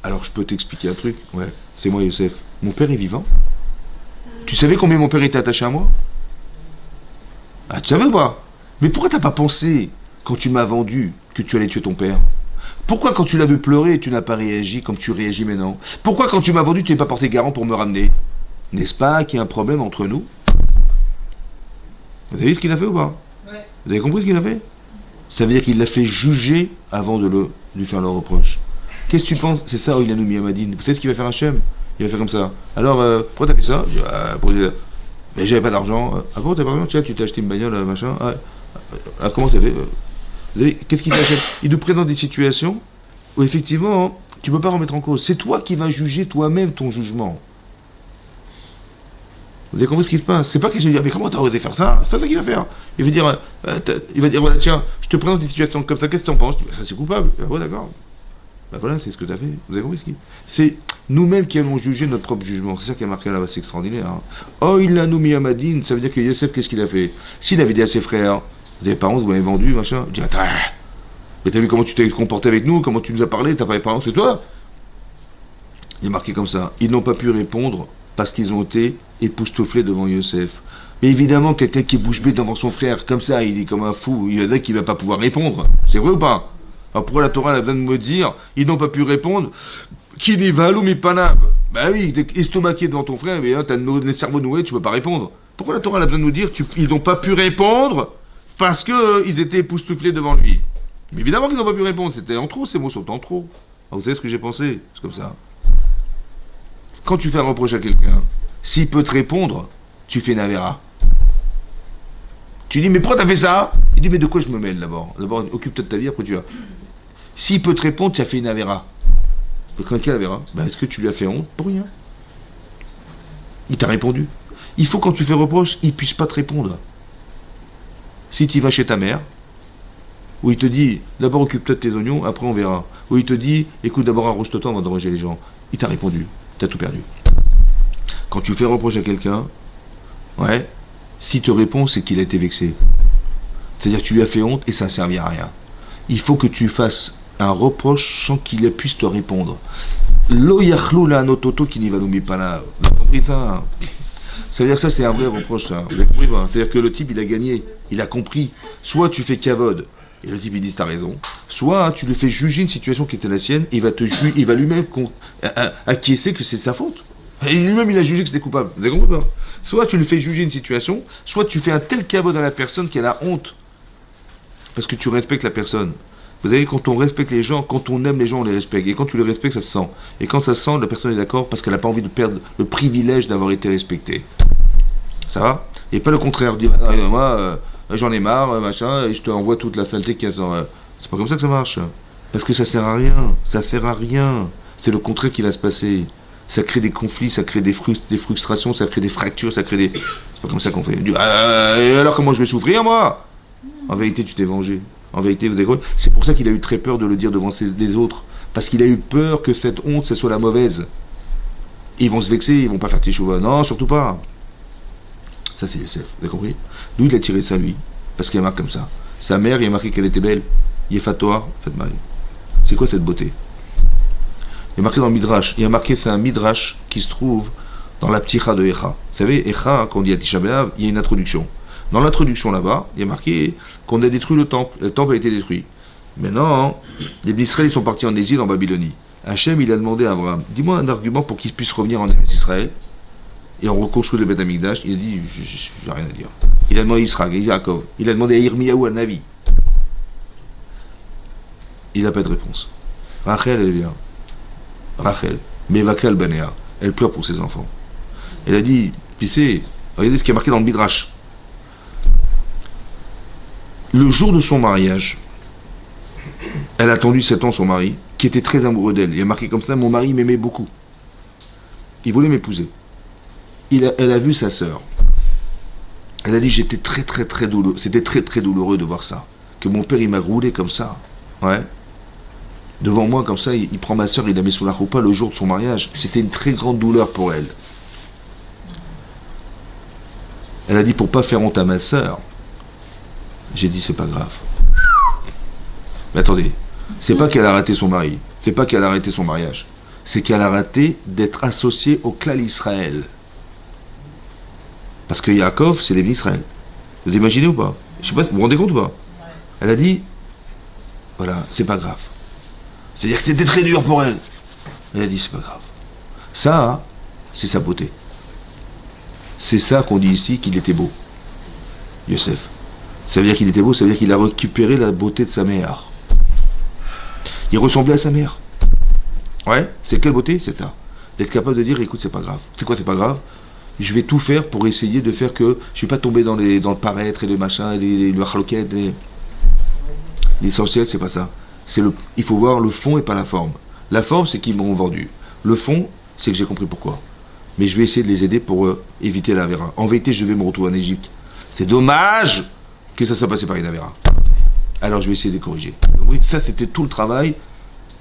Alors, je peux t'expliquer un truc. Ouais, c'est moi, Youssef. Mon père est vivant. Tu savais combien mon père était attaché à moi? Ah, tu savais ou pas? Mais pourquoi t'as pas pensé, quand tu m'as vendu, que tu allais tuer ton père? Pourquoi quand tu l'as vu pleurer, tu n'as pas réagi comme tu réagis maintenant? Pourquoi quand tu m'as vendu, tu n'es pas porté garant pour me ramener? N'est-ce pas qu'il y a un problème entre nous? Vous avez vu ce qu'il a fait ou pas? Ouais. Vous avez compris ce qu'il a fait? Ça veut dire qu'il l'a fait juger avant de lui faire le reproche. Qu'est-ce que tu penses? C'est ça, Oilanu Miyamadine. Vous savez ce qu'il va faire Hachem? Il va faire comme ça. Alors, pourquoi t'as fait ça? Mais j'avais pas d'argent. Ah bon, t'as pas d'argent? Tiens, tu t'es acheté une bagnole, machin. Comment t'as fait? Vous savez, qu'est-ce qu'il fait Hachem? Il nous présente des situations où effectivement, tu peux pas remettre en cause. C'est toi qui vas juger toi-même ton jugement. Vous avez compris ce qui se passe? C'est pas qu'il va dire, mais comment t'as osé faire ça? C'est pas ça qu'il va faire. Il va dire, voilà, tiens, je te présente des situations comme ça, qu'est-ce que t'en penses? Ça, c'est coupable. Ah ouais, d'accord. Ben voilà, c'est ce que t'as fait. Vous avez compris ce qui... C'est nous-mêmes qui allons juger notre propre jugement. C'est ça qui a marqué là-bas, c'est extraordinaire. Hein. Oh, il l'a nommé à Madine, ça veut dire que Yosef, qu'est-ce qu'il a fait? S'il avait dit à ses frères, vous avez parents, vous m'avez vendu, machin, il dit, attends, mais t'as vu comment tu t'es comporté avec nous, comment tu nous as parlé, t'as pas les parents, c'est toi? Il est marqué comme ça. Ils n'ont pas pu répondre parce qu'ils ont été époustouflés devant Yosef. Mais évidemment, quelqu'un qui est bouche bée devant son frère, comme ça, il est comme un fou, il y en a qui ne va pas pouvoir répondre. C'est vrai ou pas? Alors pourquoi la Torah a besoin de me dire, ils n'ont pas pu répondre, qui n'y va mi panav? Bah oui, estomaqué devant ton frère, mais t'as le cerveau noué, tu peux pas répondre. Pourquoi la Torah a besoin de nous dire, ils n'ont pas pu répondre parce qu'ils étaient époustouflés devant lui? Mais évidemment qu'ils n'ont pas pu répondre, c'était en trop, ces mots sont en trop. Alors vous savez ce que j'ai pensé? C'est comme ça. Quand tu fais un reproche à quelqu'un, s'il peut te répondre, tu fais une avéra. Tu dis, mais pourquoi t'as fait ça? Il dit, mais de quoi je me mêle d'abord? D'abord, occupe-toi de ta vie, après tu vas. S'il peut te répondre, tu as fait une avéra. Mais quelle avéra? Est-ce que tu lui as fait honte? Pour rien. Il t'a répondu. Il faut, quand tu fais reproche, il ne puisse pas te répondre. Si tu vas chez ta mère, où il te dit, d'abord occupe-toi de tes oignons, après on verra. Où il te dit, écoute, d'abord arrose-toi avant de ranger les gens. Il t'a répondu. Tu as tout perdu. Quand tu fais reproche à quelqu'un, ouais, s'il te répond, c'est qu'il a été vexé. C'est-à-dire que tu lui as fait honte et ça ne servi à rien. Il faut que tu fasses un reproche sans qu'il puisse te répondre. Lo yachlou la nototo qui n'y va nous pas là. Vous avez compris ça? Hein? Ça veut dire que ça, c'est un vrai reproche, ça. Vous avez compris pas? C'est-à-dire que le type, il a gagné. Il a compris. Soit tu fais cavode, et le type, il dit, t'as raison. Soit tu lui fais juger une situation qui était la sienne, et il va lui-même acquiescer que c'est sa faute. Et lui-même, il a jugé que c'était coupable. Vous avez compris pas? Soit tu lui fais juger une situation, soit tu fais un tel cavode à la personne qu'elle a honte. Parce que tu respectes la personne. Vous savez, quand on respecte les gens, quand on aime les gens, on les respecte. Et quand tu les respectes, ça se sent. Et quand ça se sent, la personne est d'accord parce qu'elle n'a pas envie de perdre le privilège d'avoir été respectée. Ça va? Et pas le contraire. Dire, moi, j'en ai marre, machin, et je te envoie toute la saleté qu'il y a. C'est pas comme ça que ça marche. Parce que ça sert à rien. Ça sert à rien. C'est le contraire qui va se passer. Ça crée des conflits, ça crée des frustrations, ça crée des fractures, ça crée des... C'est pas comme ça qu'on fait. Et alors comment je vais souffrir, moi? En vérité, tu t'es vengé. En vérité, vous avez compris? C'est pour ça qu'il a eu très peur de le dire devant les autres. Parce qu'il a eu peur que cette honte, ce soit la mauvaise. Et ils vont se vexer, ils vont pas faire teshuva. Non, surtout pas. Ça, c'est Yosef. Vous avez compris? D'où il a tiré ça, lui? Parce qu'il a marqué comme ça. Sa mère, il a marqué qu'elle était belle. Yefatoar, faites Marie. C'est quoi cette beauté? Il y a marqué dans le Midrash. Il y a marqué, c'est un Midrash qui se trouve dans la Pticha de Echa. Vous savez, Echa, quand on dit à Tisha B'Av, il y a une introduction. Dans l'introduction là-bas, il y a marqué qu'on a détruit le temple. Le temple a été détruit. Maintenant, les Israéliens sont partis en exil en Babylonie. Hachem, il a demandé à Abraham, dis-moi un argument pour qu'il puisse revenir en Israël. Et on reconstruit le Beth Amikdash. Il a dit, j'ai rien à dire. Il a demandé à Israël, Yaakov. Il a demandé à Yirmiyahu, à Navi. Il n'a pas de réponse. Rachel, elle vient. Rachel, Mevakal Banea, elle pleure pour ses enfants. Elle a dit, tu sais, regardez ce qui est marqué dans le Midrash. Le jour de son mariage, elle a attendu 7 ans son mari, qui était très amoureux d'elle. Il a marqué comme ça, mon mari m'aimait beaucoup. Il voulait m'épouser. Elle a vu sa sœur. Elle a dit, j'étais très douloureux. C'était très douloureux de voir ça. Que mon père, il m'a roulé comme ça. Ouais. Devant moi, comme ça, il prend ma soeur, il la met sous la roupa le jour de son mariage. C'était une très grande douleur pour elle. Elle a dit, pour pas faire honte à ma soeur, j'ai dit, c'est pas grave. Mais attendez, c'est pas qu'elle a raté son mari, c'est pas qu'elle a arrêté son mariage, c'est qu'elle a raté d'être associée au clan Israël. Parce que Yaakov, c'est les Israël. Vous imaginez ou pas? Je sais pas, vous vous rendez compte ou pas? Elle a dit, voilà, c'est pas grave. C'est-à-dire que c'était très dur pour elle. Elle a dit, c'est pas grave. Ça, c'est sa beauté. C'est ça qu'on dit ici, qu'il était beau. Yosef. Ça veut dire qu'il était beau, ça veut dire qu'il a récupéré la beauté de sa mère. Il ressemblait à sa mère. Ouais, c'est quelle beauté? C'est ça. D'être capable de dire, écoute, c'est pas grave. C'est quoi, c'est pas grave? Je vais tout faire pour essayer de faire que je ne suis pas tombé dans le paraître et le machin, le haloket. L'essentiel, c'est pas ça. Il faut voir le fond et pas la forme. La forme, c'est qu'ils m'ont vendu. Le fond, c'est que j'ai compris pourquoi. Mais je vais essayer de les aider pour éviter la Avera. En vérité, je vais me retrouver en Égypte. C'est dommage que ça soit passé par une Avera. Alors je vais essayer de les corriger. Oui, ça, c'était tout le travail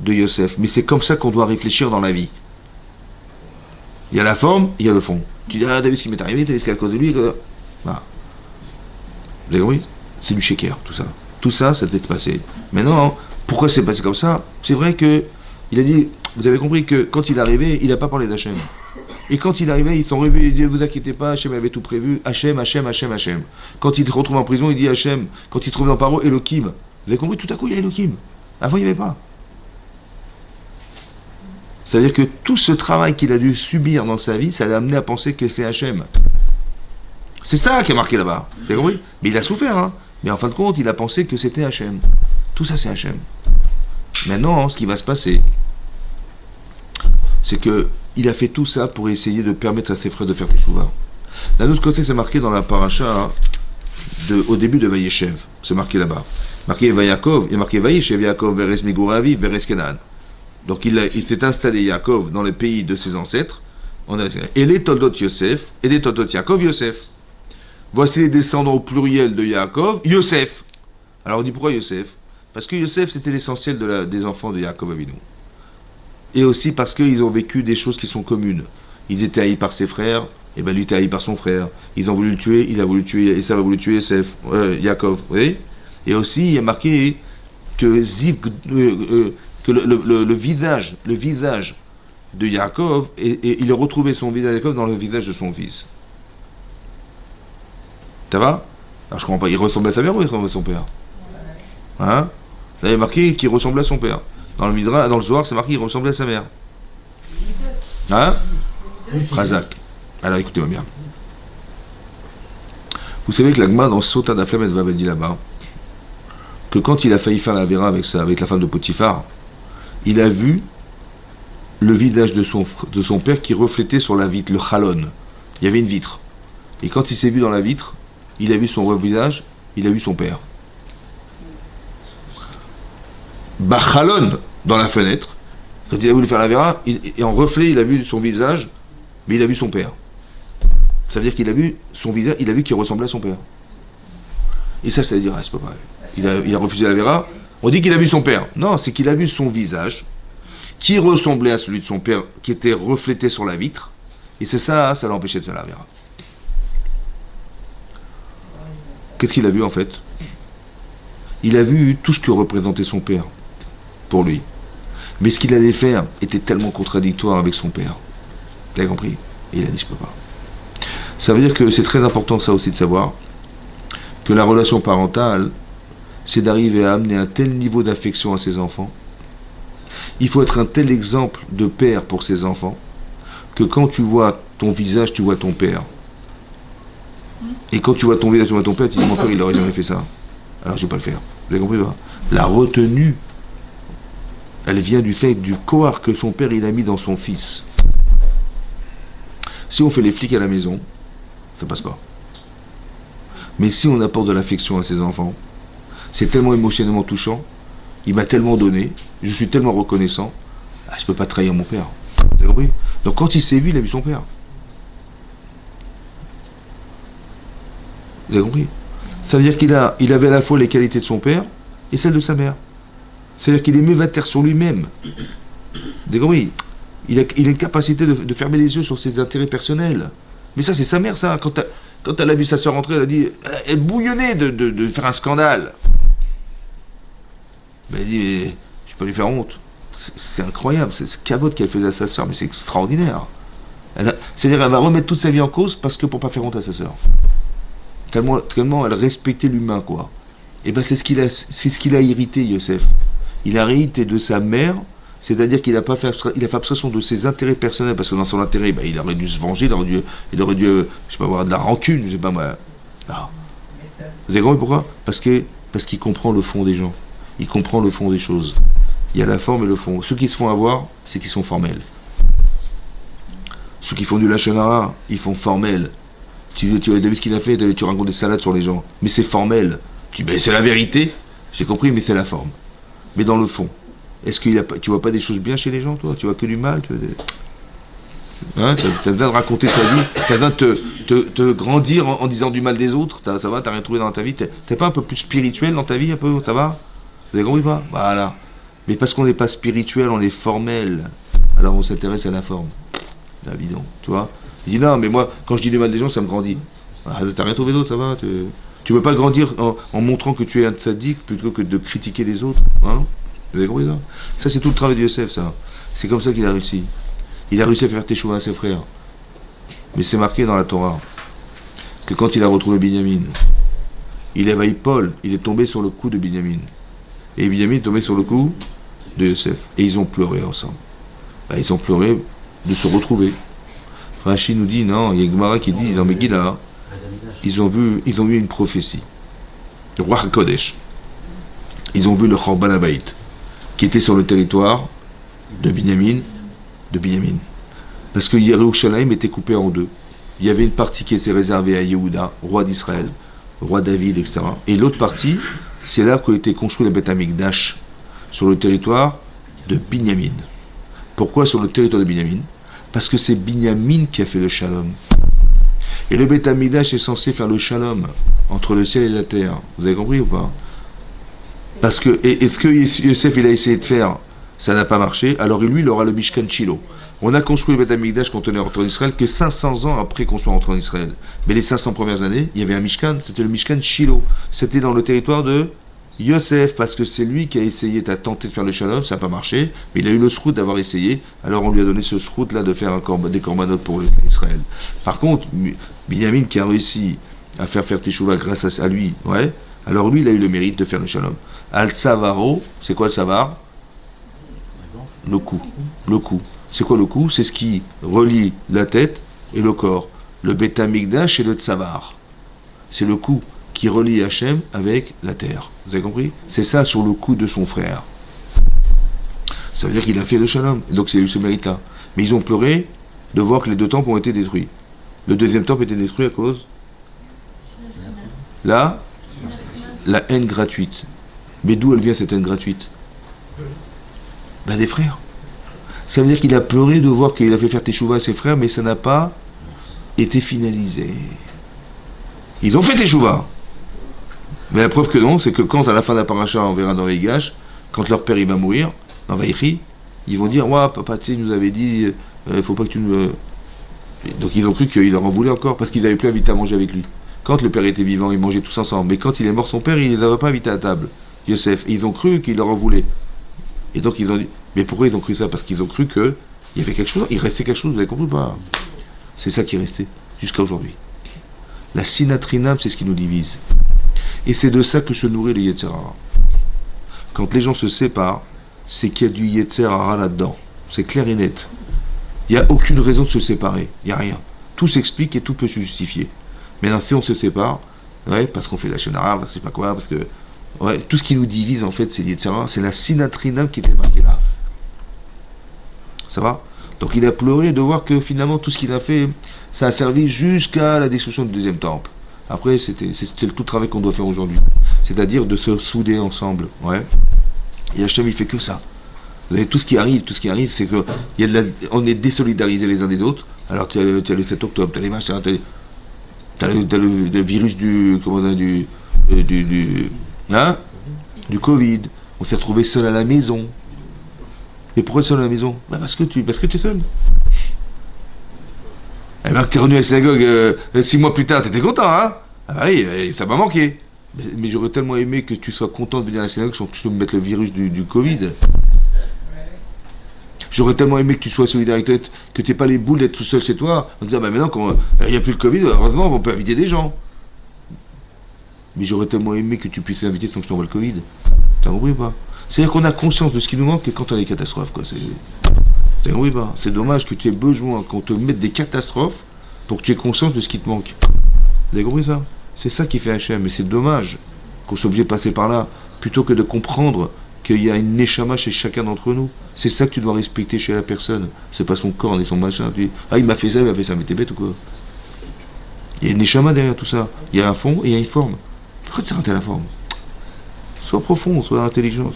de Yosef. Mais c'est comme ça qu'on doit réfléchir dans la vie. Il y a la forme, il y a le fond. Tu dis, ah, t'as vu ce qui m'est arrivé, t'as vu ce qu'il y a à cause de lui. Voilà. Vous avez compris? C'est du shaker, tout ça. Tout ça, ça devait se passer. Mais non, pourquoi c'est passé comme ça? C'est vrai que il a dit, vous avez compris que quand il est arrivé, il n'a pas parlé d'Hachem. Et quand il arrivait, ils sont revus, il dit, vous inquiétez pas, Hachem avait tout prévu. Hachem. Quand il se retrouve en prison, il dit Hachem. Quand il trouve dans Paro, Elohim. Vous avez compris? Tout à coup, il y a Elohim. Avant, il n'y avait pas. C'est-à-dire que tout ce travail qu'il a dû subir dans sa vie, ça l'a amené à penser que c'est Hachem. C'est ça qui est marqué là-bas. Vous avez compris? Mais il a souffert, hein. Mais en fin de compte, il a pensé que c'était Hachem. Tout ça, c'est Hachem. Maintenant, ce qui va se passer, c'est que il a fait tout ça pour essayer de permettre à ses frères de faire teshuva. D'un autre côté, c'est marqué dans la paracha au début de Vayeshev. C'est marqué là-bas. Marqué Vayakov, il y a marqué Vayeshev Yaakov Beres Miguraviv Beres Kenan. Donc il s'est installé Yaakov dans le pays de ses ancêtres. Et les Toldot Yosef et les Toldot Yaakov Yosef. Voici les descendants au pluriel de Yaakov, Yosef. Alors on dit pourquoi Yosef? Parce que Yosef c'était l'essentiel des enfants de Yaakov Avinu. Et aussi parce qu'ils ont vécu des choses qui sont communes. Ils étaient haïs par ses frères, et ben lui était haï par son frère. Ils ont voulu le tuer, il a voulu tuer, et ça a voulu tuer Yosef, Yaakov. Vous voyez? Et aussi il y a marqué que que le visage de Yaakov, et il a retrouvé son visage de Yaakov dans le visage de son fils. Ça va? Alors je comprends pas, il ressemble à sa mère ou il ressemble à son père? Hein? Ça avait marqué qu'il ressemblait à son père. Dans le Midra, dans le Zohar, c'est marqué qu'il ressemblait à sa mère. Hein? Razak. Alors écoutez-moi bien. Vous savez que l'Agma dans Sota d'Aflam et Vav dit là-bas que quand il a failli faire la Vera avec la femme de Potiphar, il a vu le visage de son père qui reflétait sur la vitre, le chalon. Il y avait une vitre. Et quand il s'est vu dans la vitre, il a vu son visage, il a vu son père. Bachalon, dans la fenêtre, quand il a voulu faire la Vera, et en reflet, il a vu son visage, mais il a vu son père. Ça veut dire qu'il a vu son visage, il a vu qu'il ressemblait à son père. Et ça veut dire, c'est pas pareil. Il a refusé la Vera. On dit qu'il a vu son père. Non, c'est qu'il a vu son visage, qui ressemblait à celui de son père, qui était reflété sur la vitre. Et c'est ça, ça l'a empêché de faire la Vera. Qu'est-ce qu'il a vu en fait? Il a vu tout ce que représentait son père pour lui. Mais ce qu'il allait faire était tellement contradictoire avec son père. Vous avez compris? Et il a dit, je peux pas. Ça veut dire que c'est très important ça aussi de savoir que la relation parentale, c'est d'arriver à amener un tel niveau d'affection à ses enfants. Il faut être un tel exemple de père pour ses enfants que quand tu vois ton visage, tu vois ton père. Et quand tu vois ton visage, tu vois ton père, tu dis, mon père, il n'aurait jamais fait ça. Alors je ne vais pas le faire. Vous avez compris, pas? La retenue, elle vient du fait du koar que son père il a mis dans son fils. Si on fait les flics à la maison, ça passe pas. Mais si on apporte de l'affection à ses enfants, c'est tellement émotionnellement touchant, il m'a tellement donné, je suis tellement reconnaissant, je ne peux pas trahir mon père. Vous avez compris? Donc quand il s'est vu, il a vu son père. Vous avez compris? Ça veut dire il avait à la fois les qualités de son père et celles de sa mère. C'est-à-dire qu'il est mivater sur lui-même. Vous avez compris? Il a une capacité de fermer les yeux sur ses intérêts personnels. Mais ça, c'est sa mère, ça. Quand elle a vu sa soeur rentrer, elle a dit, elle bouillonnait de faire un scandale. Ben, elle dit, mais, je peux lui faire honte. C'est incroyable, c'est ce cavote qu'elle faisait à sa soeur, mais c'est extraordinaire. C'est-à-dire, elle va remettre toute sa vie en cause parce que pour pas faire honte à sa soeur. Tellement elle respectait l'humain, quoi. Et ben c'est ce qu'il a irrité, Yosef. Il a hérité de sa mère, c'est-à-dire qu'il a fait abstraction de ses intérêts personnels, parce que dans son intérêt, ben, il aurait dû se venger, il aurait dû je sais pas, avoir de la rancune, je sais pas moi. Non. Vous avez compris pourquoi? Parce qu'il comprend le fond des gens. Il comprend le fond des choses. Il y a la forme et le fond. Ceux qui se font avoir, c'est qu'ils sont formels. Ceux qui font du lachon hara, ils font formel. Tu as vu ce qu'il a fait, tu racontes des salades sur les gens. Mais c'est formel. Ben, c'est la vérité, j'ai compris, mais c'est la forme. Mais dans le fond, est-ce que tu vois pas des choses bien chez les gens, toi? Tu vois que du mal? Hein, t'as besoin de raconter ta vie, t'as besoin de te grandir en disant du mal des autres, ça va, t'as rien trouvé dans ta vie, t'es pas un peu plus spirituel dans ta vie, un peu, ça va? Vous avez compris pas? Voilà. Mais parce qu'on n'est pas spirituel, on est formel, alors on s'intéresse à la forme. Là, bidon, tu vois? Il dit non, mais moi, quand je dis du mal des gens, ça me grandit. Ah, t'as rien trouvé d'autre, ça va? Tu peux pas grandir en montrant que tu es un tzaddik plutôt que de critiquer les autres, hein? Vous avez compris ça? Ça, c'est tout le travail de Yosef, ça. C'est comme ça qu'il a réussi. Il a réussi à faire teshuva à ses frères. Mais c'est marqué dans la Torah que quand il a retrouvé Binyamin, il a vaillé Paul, il est tombé sur le cou de Binyamin. Et Binyamin est tombé sur le cou de Yosef. Et ils ont pleuré ensemble. Ben, ils ont pleuré de se retrouver. Rashi nous dit, non, il y a Gemara qui dit, dans Megillah, ils ont vu une prophétie. Le roi HaKodesh. Ils ont vu le Chorban Habayit, qui était sur le territoire de Binyamin. Parce que Yerushalayim était coupé en deux. Il y avait une partie qui était réservée à Yehuda, roi d'Israël, roi David, etc. Et l'autre partie, c'est là qu'a été construit le Beth Amikdash, sur le territoire de Binyamin. Pourquoi sur le territoire de Binyamin? Parce que c'est Binyamin qui a fait le shalom. Et le Beth Amikdash est censé faire le shalom entre le ciel et la terre. Vous avez compris ou pas? Parce que, et ce que Yosef il a essayé de faire, ça n'a pas marché, alors lui il aura le Mishkan Shiloh. On a construit le Beth Amikdash quand on est rentré en Israël que 500 ans après qu'on soit rentré en Israël. Mais les 500 premières années, il y avait un Mishkan, c'était le Mishkan Shiloh. C'était dans le territoire de Yosef, parce que c'est lui qui a essayé, a tenté de faire le shalom, ça n'a pas marché, mais il a eu le srout d'avoir essayé, alors on lui a donné ce srout là de faire des korbanot pour Israël. Par contre, Binyamin qui a réussi à faire teshuva grâce à lui, ouais, alors lui il a eu le mérite de faire le shalom. Al-Savaro, c'est quoi le savar? Le cou. Le cou. C'est quoi le cou? C'est ce qui relie la tête et le corps. Le Beth Amikdash et le Tsavar. C'est le cou qui relie Hachem avec la terre. Vous avez compris? C'est ça sur le cou de son frère. Ça veut dire qu'il a fait le shalom. Et donc c'est eu ce mérite-là. Mais ils ont pleuré de voir que les deux temples ont été détruits. Le deuxième temple était détruit à cause la haine gratuite. Mais d'où elle vient cette haine gratuite? Ben des frères. Ça veut dire qu'il a pleuré de voir qu'il a fait faire teshuva à ses frères, mais ça n'a pas été finalisé. Ils ont fait teshuva. Mais la preuve que non, c'est que quand à la fin de la paracha, on verra dans Vayigash, quand leur père il va mourir, dans Vaïchi, ils vont dire, ouais, papa, tu sais, il nous avait dit, il faut pas que tu nous... Donc ils ont cru qu'il leur en voulait encore, parce qu'ils n'avaient plus invité à manger avec lui. Quand le père était vivant, ils mangeaient tous ensemble. Mais quand il est mort, son père, il ne les avait pas invités à table. Yosef. Et ils ont cru qu'il leur en voulait. Et donc ils ont dit, mais pourquoi ils ont cru ça? Parce qu'ils ont cru qu'il y avait quelque chose, il restait quelque chose, vous avez compris ou pas? C'est ça qui est resté, jusqu'à aujourd'hui. La sinatrinam, c'est ce qui nous divise. Et c'est de ça que se nourrit le Yetzer Hara. Quand les gens se séparent, c'est qu'il y a du Yetzer Hara là-dedans. C'est clair et net. Il n'y a aucune raison de se séparer, il n'y a rien. Tout s'explique et tout peut se justifier. Maintenant, si on se sépare, ouais, parce qu'on fait la Shonara, parce que je sais pas quoi, parce que... Ouais, tout ce qui nous divise, en fait, c'est Yetzer Hara, c'est la sinatrinam qui était marquée là. Ça va? Donc il a pleuré de voir que finalement, tout ce qu'il a fait, ça a servi jusqu'à la destruction du deuxième temple. Après, c'était tout le travail qu'on doit faire aujourd'hui. C'est-à-dire de se souder ensemble. Ouais. Et Hachem, il fait que ça. Vous avez tout ce qui arrive, c'est que on est désolidarisés les uns des autres. Alors tu as le 7 octobre, tu as les machins, T'as le virus comment on dit, hein, du Covid. On s'est retrouvé seul à la maison. Et pourquoi seul à la maison? Bah parce que t'es seul. Eh ben que t'es revenu à la synagogue 6 mois plus tard, t'étais content, hein? Ah bah oui, ça m'a manqué. Mais j'aurais tellement aimé que tu sois content de venir à la synagogue sans que tu me mettes le virus du Covid. J'aurais tellement aimé que tu sois solidaire, que t'aies pas les boules d'être tout seul chez toi, en disant, bah maintenant qu'il n'y a plus le Covid, heureusement, on peut inviter des gens. Mais j'aurais tellement aimé que tu puisses inviter sans que je t'envoie le Covid. T'as compris ou pas? C'est-à-dire qu'on a conscience de ce qui nous manque que quand on a des catastrophes, quoi. T'as compris ou pas? C'est dommage que tu aies besoin qu'on te mette des catastrophes pour que tu aies conscience de ce qui te manque. Vous avez compris ça? C'est ça qui fait HM, et c'est dommage qu'on soit obligé de passer par là, plutôt que de comprendre qu'il y a une neshama chez chacun d'entre nous. C'est ça que tu dois respecter chez la personne. C'est pas son corps et son machin. Tu dis, ah, il m'a fait ça, mais t'es bête ou quoi? Il y a une neshama derrière tout ça. Il y a un fond et il y a une forme. Pourquoi tu raté la forme? Sois profond, sois intelligent.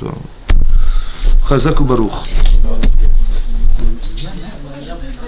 Chazak ou Baruch.